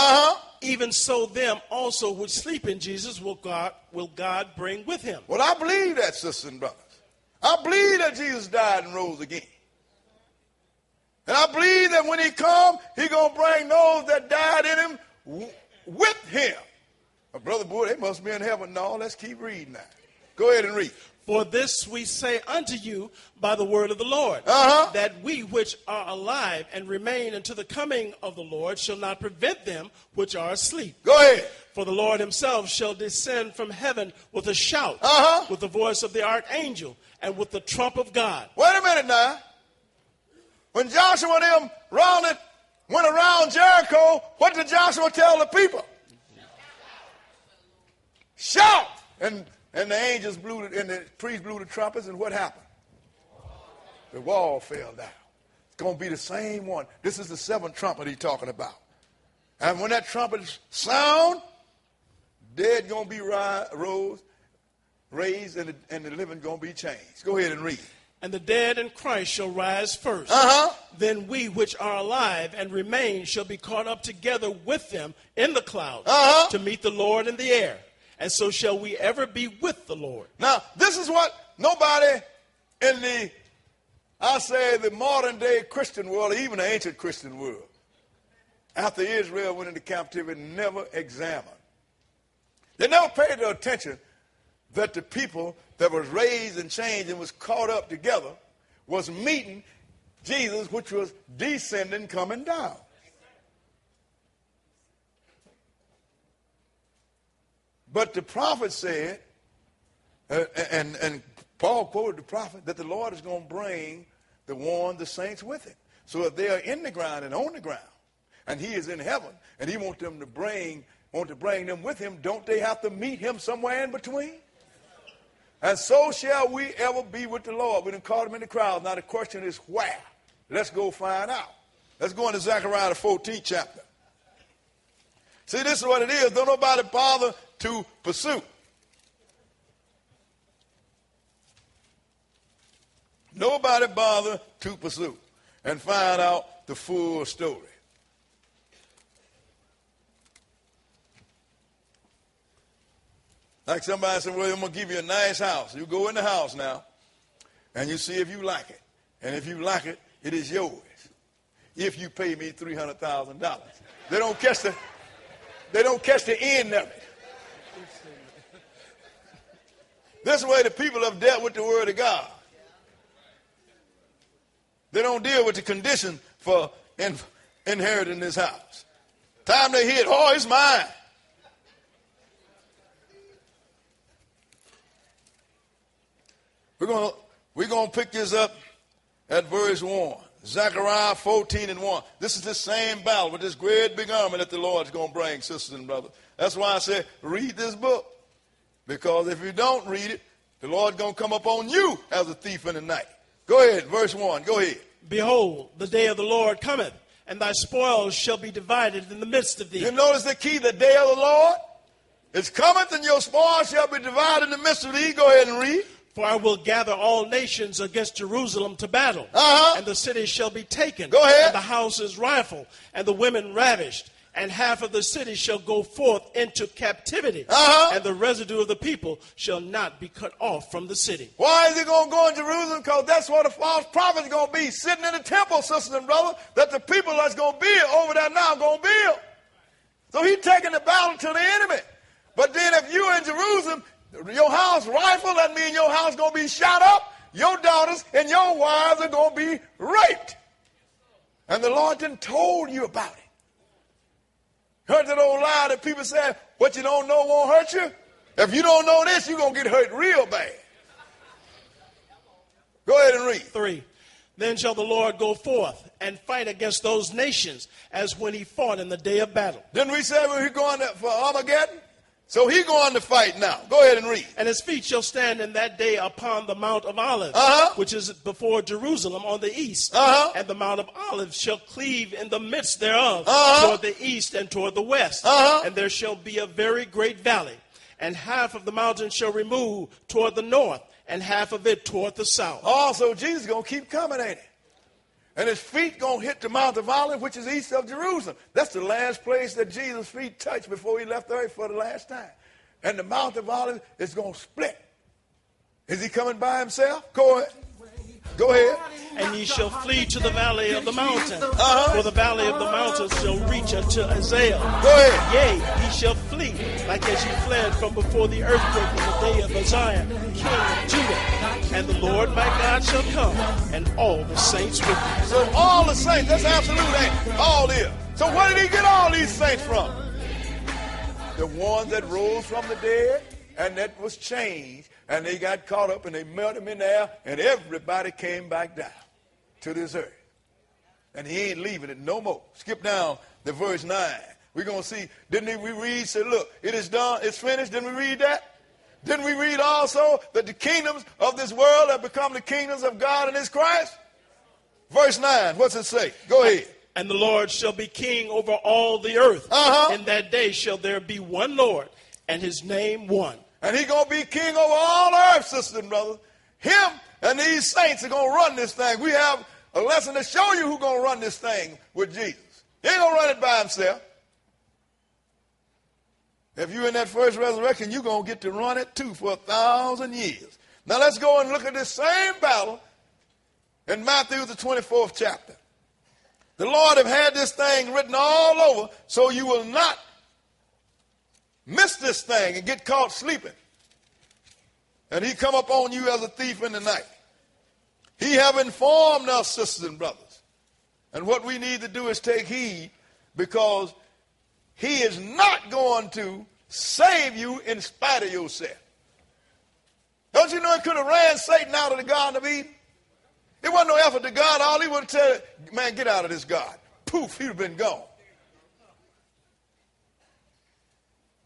even so them also which sleep in Jesus will God bring with him. Well, I believe that, sisters and brothers. I believe that Jesus died and rose again. And I believe that when he comes, he's going to bring those that died in him with him. Brother Boy, they must be in heaven. No, let's keep reading that. Go ahead and read. For this we say unto you by the word of the Lord, that we which are alive and remain until the coming of the Lord shall not prevent them which are asleep. Go ahead. For the Lord himself shall descend from heaven with a shout, with the voice of the archangel, and with the trump of God. Wait a minute now. When Joshua and them went around Jericho, what did Joshua tell the people? Shout! And the angels blew and the priests blew the trumpets, and what happened? The wall fell down. It's going to be the same one. This is the 7th trumpet he's talking about. And when that trumpet sound, dead going to be raised, and the living going to be changed. Go ahead and read. And the dead in Christ shall rise first. Then we which are alive and remain shall be caught up together with them in the clouds to meet the Lord in the air. And so shall we ever be with the Lord. Now, this is what nobody in the modern day Christian world, or even the ancient Christian world, after Israel went into captivity, never examined. They never paid the attention that the people that was raised and changed and was caught up together was meeting Jesus, which was descending, coming down. But the prophet said, and Paul quoted the prophet, that the Lord is going to bring the saints with him. So if they are in the ground and on the ground, and he is in heaven, and he wants to bring them with him, don't they have to meet him somewhere in between? And so shall we ever be with the Lord. We done caught him in the crowd. Now the question is where? Let's go find out. Let's go into Zechariah the 14th chapter. See, this is what it is. Don't nobody bother to pursue. Nobody bother to pursue and find out the full story. Like somebody said, well, I'm going to give you a nice house. You go in the house now, and you see if you like it. And if you like it, it is yours. If you pay me $300,000. They don't catch the end of it. This is the way the people have dealt with the word of God. They don't deal with the condition for inheriting this house. Time they hear it, oh, it's mine. We're going to pick this up at verse 1. Zechariah 14 and 1. This is the same battle with this great big army that the Lord's going to bring, sisters and brothers. That's why I say read this book. Because if you don't read it, the Lord's going to come upon you as a thief in the night. Go ahead, verse 1. Go ahead. Behold, the day of the Lord cometh, and thy spoils shall be divided in the midst of thee. You notice the key, the day of the Lord? It's cometh, and your spoils shall be divided in the midst of thee. Go ahead and read. For I will gather all nations against Jerusalem to battle, and the city shall be taken, Go ahead. and the houses rifled, and the women ravished, and half of the city shall go forth into captivity, and the residue of the people shall not be cut off from the city. Why is he going to go in Jerusalem? Because that's where the false prophet is going to be, sitting in the temple, sisters and brothers, that the people that's going to build over there now going to build. So he's taking the battle to the enemy. But then if you're in Jerusalem, your house rifled, that means your house going to be shot up. Your daughters and your wives are going to be raped. And the Lord didn't told you about it. Heard that old lie that people say, what you don't know won't hurt you? If you don't know this, you're going to get hurt real bad. Go ahead and read. 3. Then shall the Lord go forth and fight against those nations as when he fought in the day of battle. Didn't we say we're going for Armageddon? So he's going to fight now. Go ahead and read. And his feet shall stand in that day upon the Mount of Olives, which is before Jerusalem on the east. And the Mount of Olives shall cleave in the midst thereof toward the east and toward the west. And there shall be a very great valley. and half of the mountain shall remove toward the north, and half of it toward the south. Also, Jesus is going to keep coming, ain't he? And his feet going to hit the Mount of Olives, which is east of Jerusalem. That's the last place that Jesus' feet touched before he left the earth for the last time. And the Mount of Olives is going to split. Is he coming by himself? Go ahead. Go ahead. And ye shall flee to the valley of the mountain, for the valley of the mountain shall reach unto Azal. Go ahead. Yea, ye shall flee, like as ye fled from before the earthquake in the day of Uzziah, king of Judah. And the Lord my God shall come, and all the saints with him. So all the saints, that's absolute, ain't it? All here. So where did he get all these saints from? The ones that rose from the dead, and that was changed, and they got caught up, and they melted him in there, and everybody came back down to this earth. And he ain't leaving it no more. Skip down to verse 9. We're going to see, didn't we read, say, look, it is done, it's finished. Didn't we read that? Didn't we read also that the kingdoms of this world have become the kingdoms of God and his Christ? Verse 9, what's it say? Go ahead. And the Lord shall be king over all the earth. In that day shall there be one Lord, and his name one. And he's going to be king over all earth, sisters and brothers. Him and these saints are going to run this thing. We have a lesson to show you who's going to run this thing with Jesus. He ain't going to run it by himself. If you're in that first resurrection, you're going to get to run it too for 1,000 years. Now let's go and look at this same battle in Matthew the 24th chapter. The Lord have had this thing written all over so you will not miss this thing and get caught sleeping. And he come upon you as a thief in the night. He have informed us, sisters and brothers. And what we need to do is take heed, because he is not going to save you in spite of yourself. Don't you know he could have ran Satan out of the Garden of Eden? It wasn't no effort to God. All he would have tell, man, get out of this garden. Poof, he'd have been gone.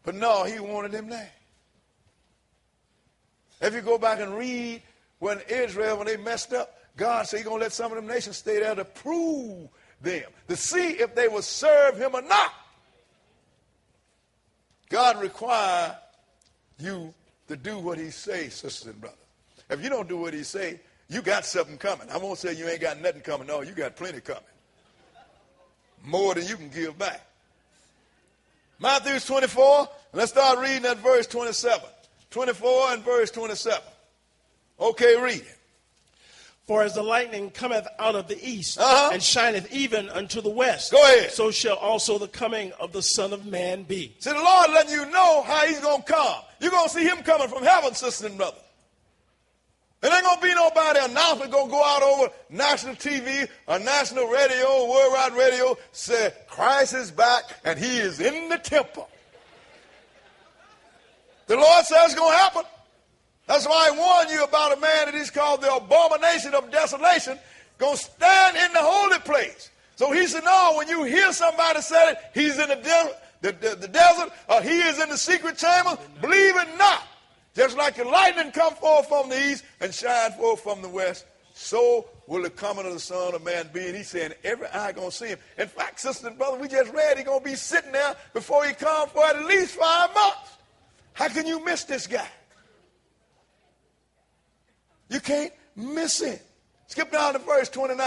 But no, he wanted him there. If you go back and read when Israel, when they messed up, God said he's going to let some of them nations stay there to prove them, to see if they would serve him or not. God requires you to do what he says, sisters and brothers. If you don't do what he says, you got something coming. I won't say you ain't got nothing coming. No, you got plenty coming. More than you can give back. Matthew 24, let's start reading at verse 27. 24 and verse 27. Okay, read it. For as the lightning cometh out of the east, and shineth even unto the west, go ahead, so shall also the coming of the Son of Man be. See, the Lord letting you know how he's going to come. You're going to see him coming from heaven, sisters and brothers. There ain't going to be nobody announcement going to go out over national TV or national radio, worldwide radio, say, Christ is back and he is in the temple. The Lord says it's going to happen. That's why I warned you about a man that is called the abomination of desolation, going to stand in the holy place. So he said, no, when you hear somebody say it, he's in the desert, or he is in the secret chamber, believe it not. Just like the lightning come forth from the east and shine forth from the west, so will the coming of the Son of Man be. And he's saying every eye going to see him. In fact, sisters and brothers, we just read he's going to be sitting there before he comes for at least 5 months. How can you miss this guy? You can't miss it. Skip down to verse 29.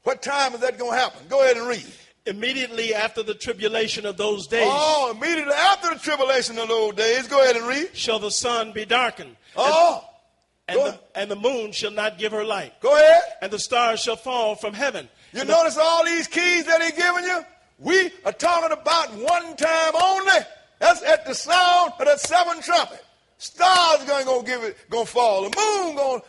What time is that going to happen? Go ahead and read. Immediately after the tribulation of those days. Oh, immediately after the tribulation of those days. Go ahead and read. Shall the sun be darkened. And the moon shall not give her light. Go ahead. And the stars shall fall from heaven. You notice all these keys that he's giving you? We are talking about one time only. That's at the sound of that 7th trumpet. Stars going to fall. The moon going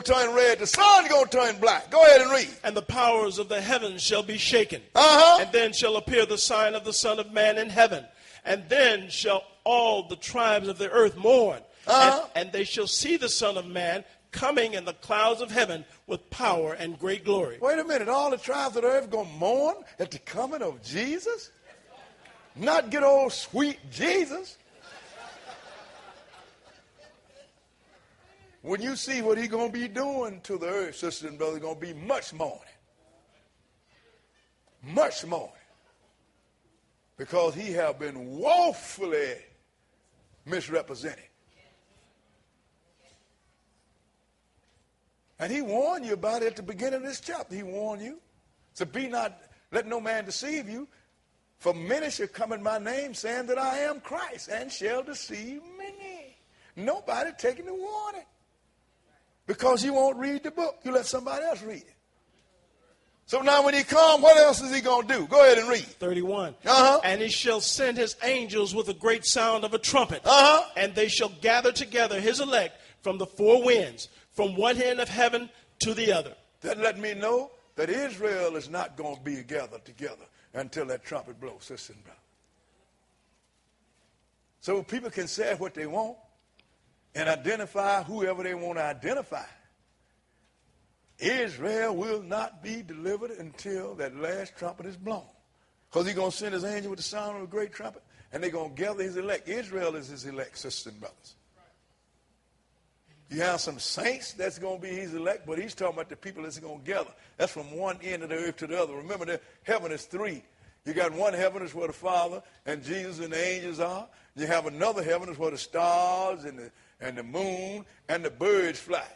to turn red. The sun going to turn black. Go ahead and read. And the powers of the heavens shall be shaken. And then shall appear the sign of the Son of Man in heaven. And then shall all the tribes of the earth mourn. And they shall see the Son of Man coming in the clouds of heaven with power and great glory. Wait a minute. All the tribes of the earth going to mourn at the coming of Jesus? Not good old sweet Jesus. When you see what he's going to be doing to the earth, sisters and brothers, going to be much mourning. Much mourning. Because he have been woefully misrepresented. And he warned you about it at the beginning of this chapter. He warned you. So be not, let no man deceive you. For many shall come in my name, saying that I am Christ, and shall deceive many. Nobody taking the warning. Because you won't read the book. You let somebody else read it. So now when he comes, what else is he going to do? Go ahead and read. 31. Uh-huh. And he shall send his angels with a great sound of a trumpet. Uh-huh. And they shall gather together his elect from the four winds, from one end of heaven to the other. That let me know that Israel is not going to be gathered together until that trumpet blows, sister and brother. So people can say what they want and identify whoever they want to identify. Israel will not be delivered until that last trumpet is blown. Because he's going to send his angel with the sound of a great trumpet, and they're going to gather his elect. Israel is his elect, sisters and brothers. You have some saints that's going to be his elect, but he's talking about the people that's going to gather. That's from one end of the earth to the other. Remember that heaven is three. You got one heaven is where the Father and Jesus and the angels are. You have another heaven is where the stars and the moon and the birds fly.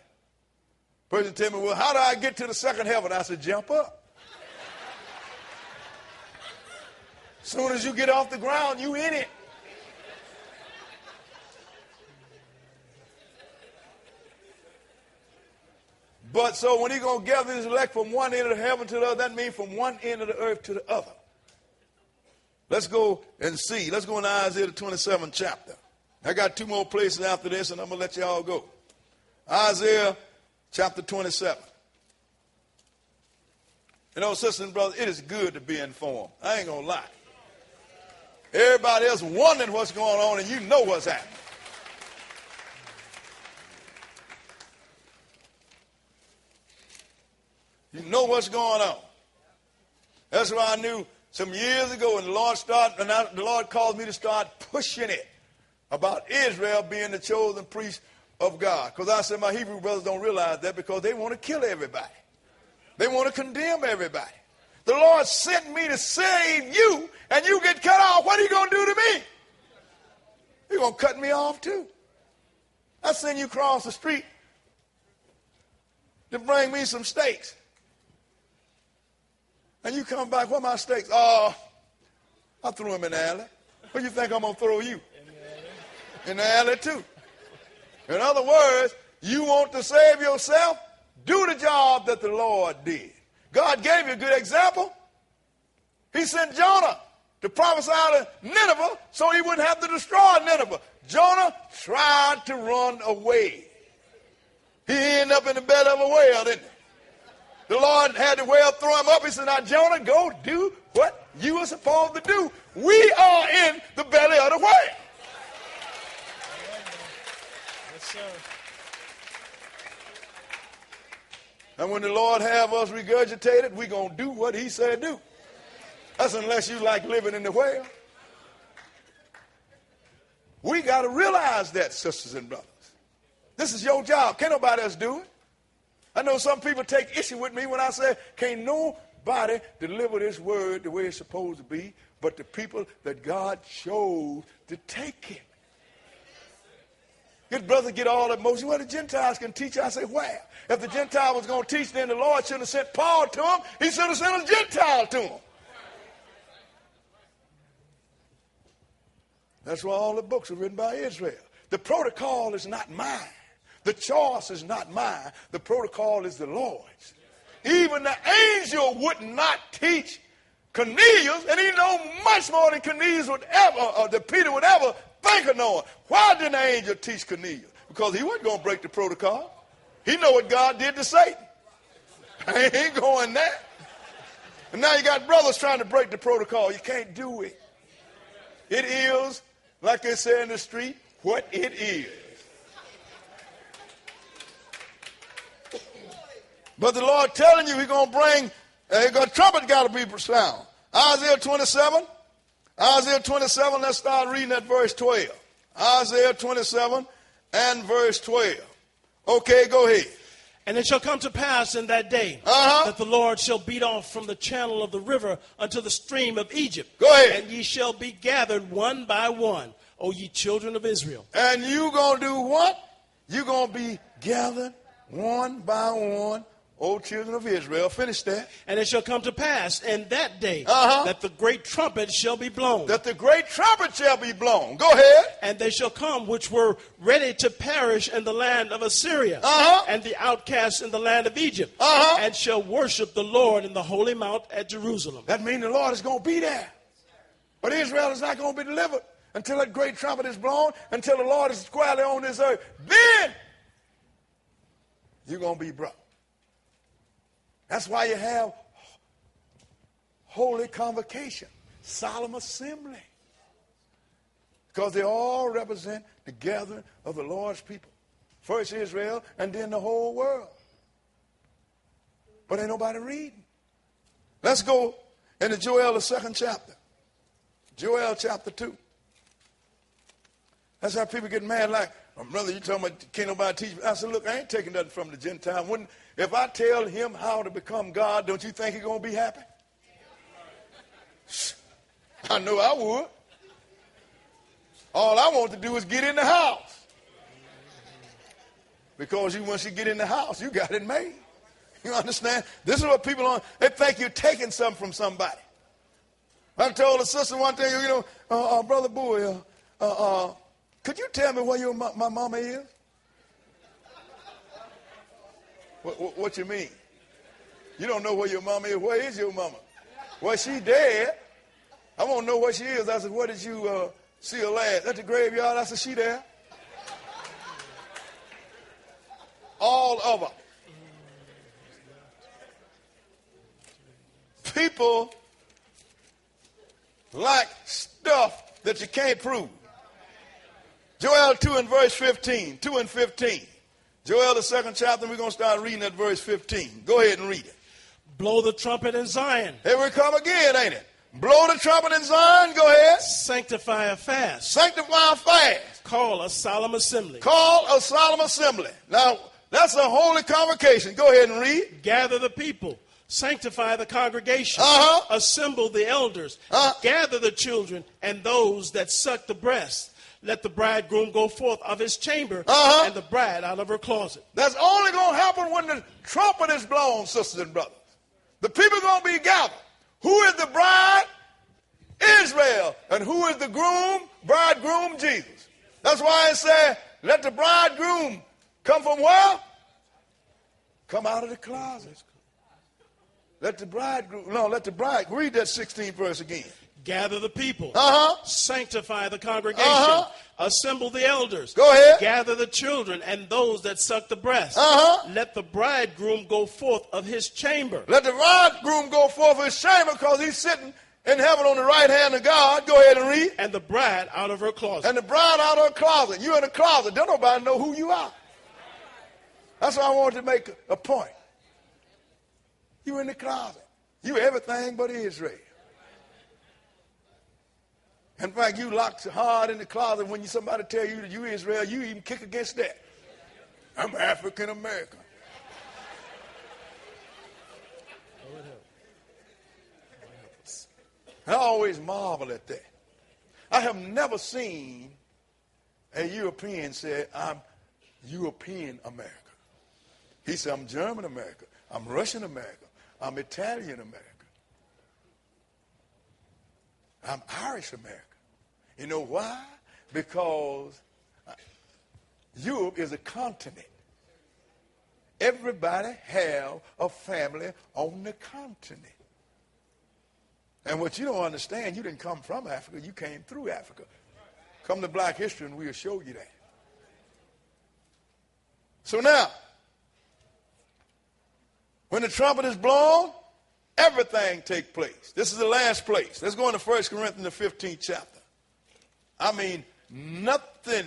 Person tell me, well, how do I get to the second heaven? I said, jump up. As soon as you get off the ground, you in it. But so when he's going to gather his elect from one end of the heaven to the other, that means from one end of the earth to the other. Let's go and see. Let's go into Isaiah the 27th chapter. I got two more places after this, and I'm going to let you all go. Isaiah chapter 27. You know, sisters and brothers, it is good to be informed. I ain't going to lie. Everybody else wondering what's going on, and you know what's happening. You know what's going on. That's why I knew some years ago when the Lord called me to start pushing it about Israel being the chosen priest of God. Because I said my Hebrew brothers don't realize that because they want to kill everybody. They want to condemn everybody. The Lord sent me to save you, and you get cut off. What are you going to do to me? You're going to cut me off too. I send you across the street to bring me some steaks. And you come back, what are my steaks? Oh, I threw them in the alley. What do you think I'm going to throw you? In the alley too. In other words, you want to save yourself? Do the job that the Lord did. God gave you a good example. He sent Jonah to prophesy to Nineveh so he wouldn't have to destroy Nineveh. Jonah tried to run away. He ended up in the bed of a whale, didn't he? The Lord had the whale throw him up. He said, now, Jonah, go do what you were supposed to do. We are in the belly of the whale. Yes, sir. And when the Lord have us regurgitated, we're going to do what he said do. That's unless you like living in the whale. We got to realize that, sisters and brothers. This is your job. Can't nobody else do it. I know some people take issue with me when I say, can't nobody deliver this word the way it's supposed to be, but the people that God chose to take it. His brother get all that motion. Well, the Gentiles can teach. I say, where? If the Gentile was going to teach, then the Lord shouldn't have sent Paul to him. He should have sent a Gentile to him. That's why all the books are written by Israel. The protocol is not mine. The choice is not mine. The protocol is the Lord's. Even the angel would not teach Cornelius, and he know much more than Cornelius would ever, or that Peter would ever think of knowing. Why didn't the angel teach Cornelius? Because he wasn't going to break the protocol. He know what God did to Satan. I ain't going there. And now you got brothers trying to break the protocol. You can't do it. It is, like they say in the street, what it is. But the Lord telling you he's going to bring, a trumpet got to be sound. Isaiah 27, let's start reading at verse 12. Isaiah 27 and verse 12. Okay, go ahead. And it shall come to pass in that day that the Lord shall beat off from the channel of the river unto the stream of Egypt. Go ahead. And ye shall be gathered one by one O ye children of Israel. And you going to do what? You're going to be gathered one by one, O children of Israel. Finish that. And it shall come to pass in that day that the great trumpet shall be blown. That the great trumpet shall be blown. Go ahead. And they shall come which were ready to perish in the land of Assyria, and the outcasts in the land of Egypt, and shall worship the Lord in the holy mount at Jerusalem. That means the Lord is going to be there. But Israel is not going to be delivered until that great trumpet is blown, until the Lord is squarely on this earth. Then you're going to be brought. That's why you have holy convocation, solemn assembly. Because they all represent the gathering of the Lord's people. First Israel and then the whole world. But ain't nobody reading. Let's go into Joel, the 2nd chapter. Joel chapter 2. That's how people get mad like, oh, brother, you talking about can't nobody teach me? I said, look, I ain't taking nothing from the Gentile. If I tell him how to become God, don't you think he's going to be happy? I know I would. All I want to do is get in the house. Because once you get in the house, you got it made. You understand? This is what people are. They think you're taking something from somebody. I told a sister one thing, Brother Boy, could you tell me where my mama is? What you mean? You don't know where your mama is. Where is your mama? Well, she dead. I want to know where she is. I said, where did you see her last? At the graveyard. I said, she there. All of her. People like stuff that you can't prove. Joel 2 and verse 15. 2 and 15. Joel the 2nd chapter, we're going to start reading at verse 15. Go ahead and read it. Blow the trumpet in Zion. Here we come again, ain't it? Blow the trumpet in Zion. Go ahead. Sanctify a fast. Sanctify a fast. Call a solemn assembly. Call a solemn assembly. Now, that's a holy convocation. Go ahead and read. Gather the people. Sanctify the congregation. Assemble the elders. Gather the children and those that suck the breast. Let the bridegroom go forth of his chamber and the bride out of her closet. That's only going to happen when the trumpet is blown, sisters and brothers. The people are going to be gathered. Who is the bride? Israel. And who is the groom? Bridegroom, Jesus. That's why it said, let the bridegroom come from where? Come out of the closet. Let the bridegroom, read that 16th verse again. Gather the people. Sanctify the congregation. Assemble the elders. Go ahead. Gather the children and those that suck the breast. Let the bridegroom go forth of his chamber. Let the bridegroom go forth of his chamber because he's sitting in heaven on the right hand of God. Go ahead and read. And the bride out of her closet. And the bride out of her closet. You're in the closet. Don't nobody know who you are. That's why I wanted to make a point. You in the closet. You everything but Israel. In fact, you locked hard in the closet. When somebody tell you that you Israel, you even kick against that. I'm African American. I always marvel at that. I have never seen a European say, I'm European American. He said, I'm German American. I'm Russian American. I'm Italian American. I'm Irish American. You know why? Because Europe is a continent. Everybody have a family on the continent. And what you don't understand, you didn't come from Africa, you came through Africa. Come to Black History and we'll show you that. So now, when the trumpet is blown, everything takes place. This is the last place. Let's go into 1 Corinthians, the 15th chapter. I mean, nothing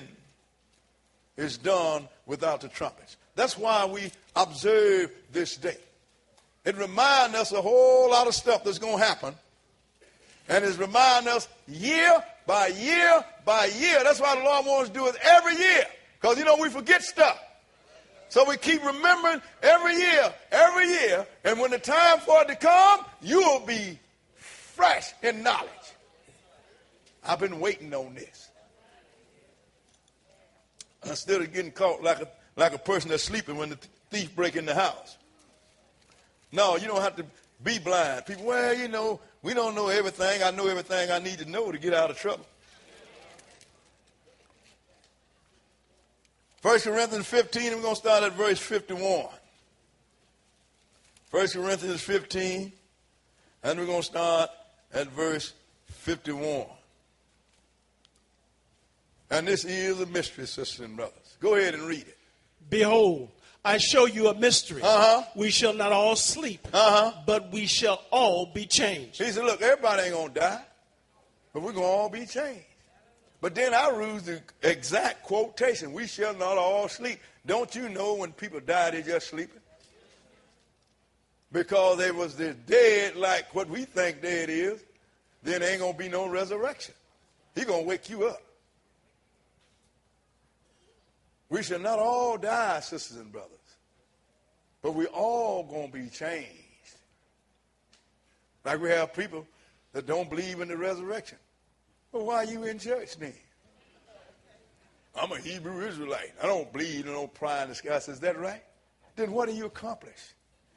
is done without the trumpets. That's why we observe this day. It reminds us a whole lot of stuff that's going to happen. And it's reminding us year by year by year. That's why the Lord wants to do it every year. Because, we forget stuff. So we keep remembering every year. And when the time for it to come, you will be fresh in knowledge. I've been waiting on this. instead of getting caught like a person that's sleeping when the thief break in the house. No, you don't have to be blind. People, well, you know, we don't know everything. I know everything I need to know to get out of trouble. 1 Corinthians 15, we're going to start at verse 51. 1 Corinthians 15, and we're going to start at verse 51. And this is a mystery, sisters and brothers. Go ahead and read it. Behold, I show you a mystery. We shall not all sleep, but we shall all be changed. He said, look, everybody ain't going to die, but we're going to all be changed. But then I use the exact quotation, we shall not all sleep. Don't you know when people die, they're just sleeping? Because they was dead like what we think dead is, then there ain't going to be no resurrection. He's going to wake you up. We shall not all die, sisters and brothers, but we all going to be changed. Like we have people that don't believe in the resurrection. Well, why are you in church then? I'm a Hebrew Israelite. I don't believe in no pie in the sky. Is that right? Then what do you accomplish?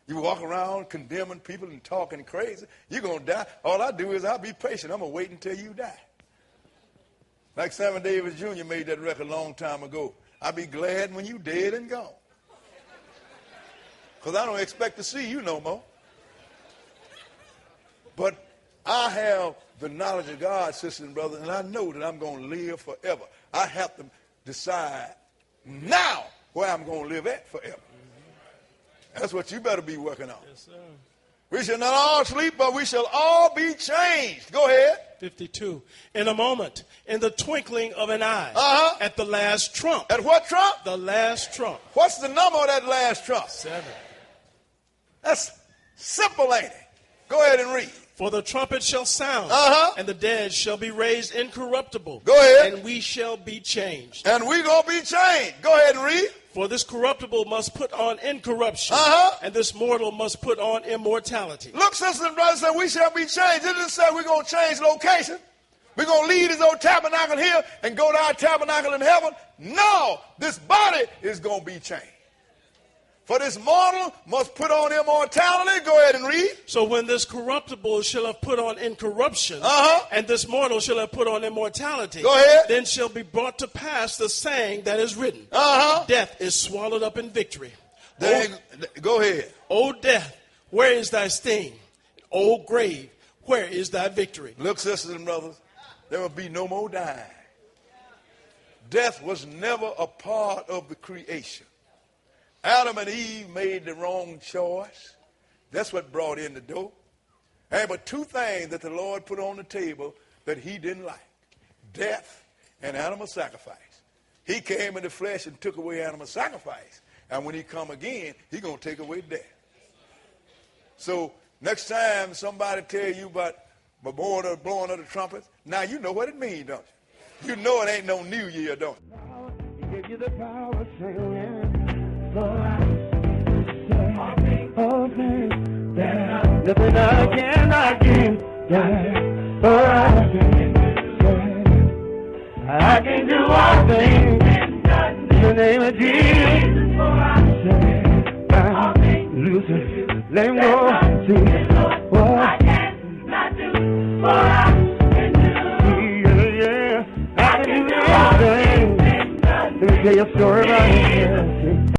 You walk around condemning people and talking crazy. You're going to die. All I do is I'll be patient. I'm going to wait until you die. Like Sammy Davis Jr. made that record a long time ago. I'll be glad when you dead and gone. Because I don't expect to see you no more. But I have the knowledge of God, sisters and brothers, and I know that I'm going to live forever. I have to decide now where I'm going to live at forever. That's what you better be working on. Yes, sir. We shall not all sleep, but we shall all be changed. Go ahead. 52. In a moment, in the twinkling of an eye, at the last trump. At what trump? The last trump. What's the number of that last trump? 7. That's simple, ain't it? Go ahead and read. For the trumpet shall sound, and the dead shall be raised incorruptible. Go ahead. And we shall be changed. And we going to be changed. Go ahead and read. For this corruptible must put on incorruption, and this mortal must put on immortality. Look, sisters and brothers, we shall be changed. It doesn't say we're going to change location. We're going to leave this old tabernacle here and go to our tabernacle in heaven. No, this body is going to be changed. For this mortal must put on immortality. Go ahead and read. So when this corruptible shall have put on incorruption, and this mortal shall have put on immortality, go ahead. Then shall be brought to pass the saying that is written. Death is swallowed up in victory. Go ahead. O death, where is thy sting? O grave, where is thy victory? Look, sisters and brothers, there will be no more dying. Death was never a part of the creation. Adam and Eve made the wrong choice. That's what brought in the door. And but two things that the Lord put on the table that he didn't like. Death and animal sacrifice. He came in the flesh and took away animal sacrifice. And when he come again, he's going to take away death. So next time somebody tell you about blowing of the trumpets, now you know what it means, don't you? You know it ain't no New Year, don't you? He gave you the power, saying, nothing I cannot give. I can do all things in the name of Jesus. Loosen, let him go. See what I cannot do, for I can do. Yeah, I can do all things. Let me tell you a story about it.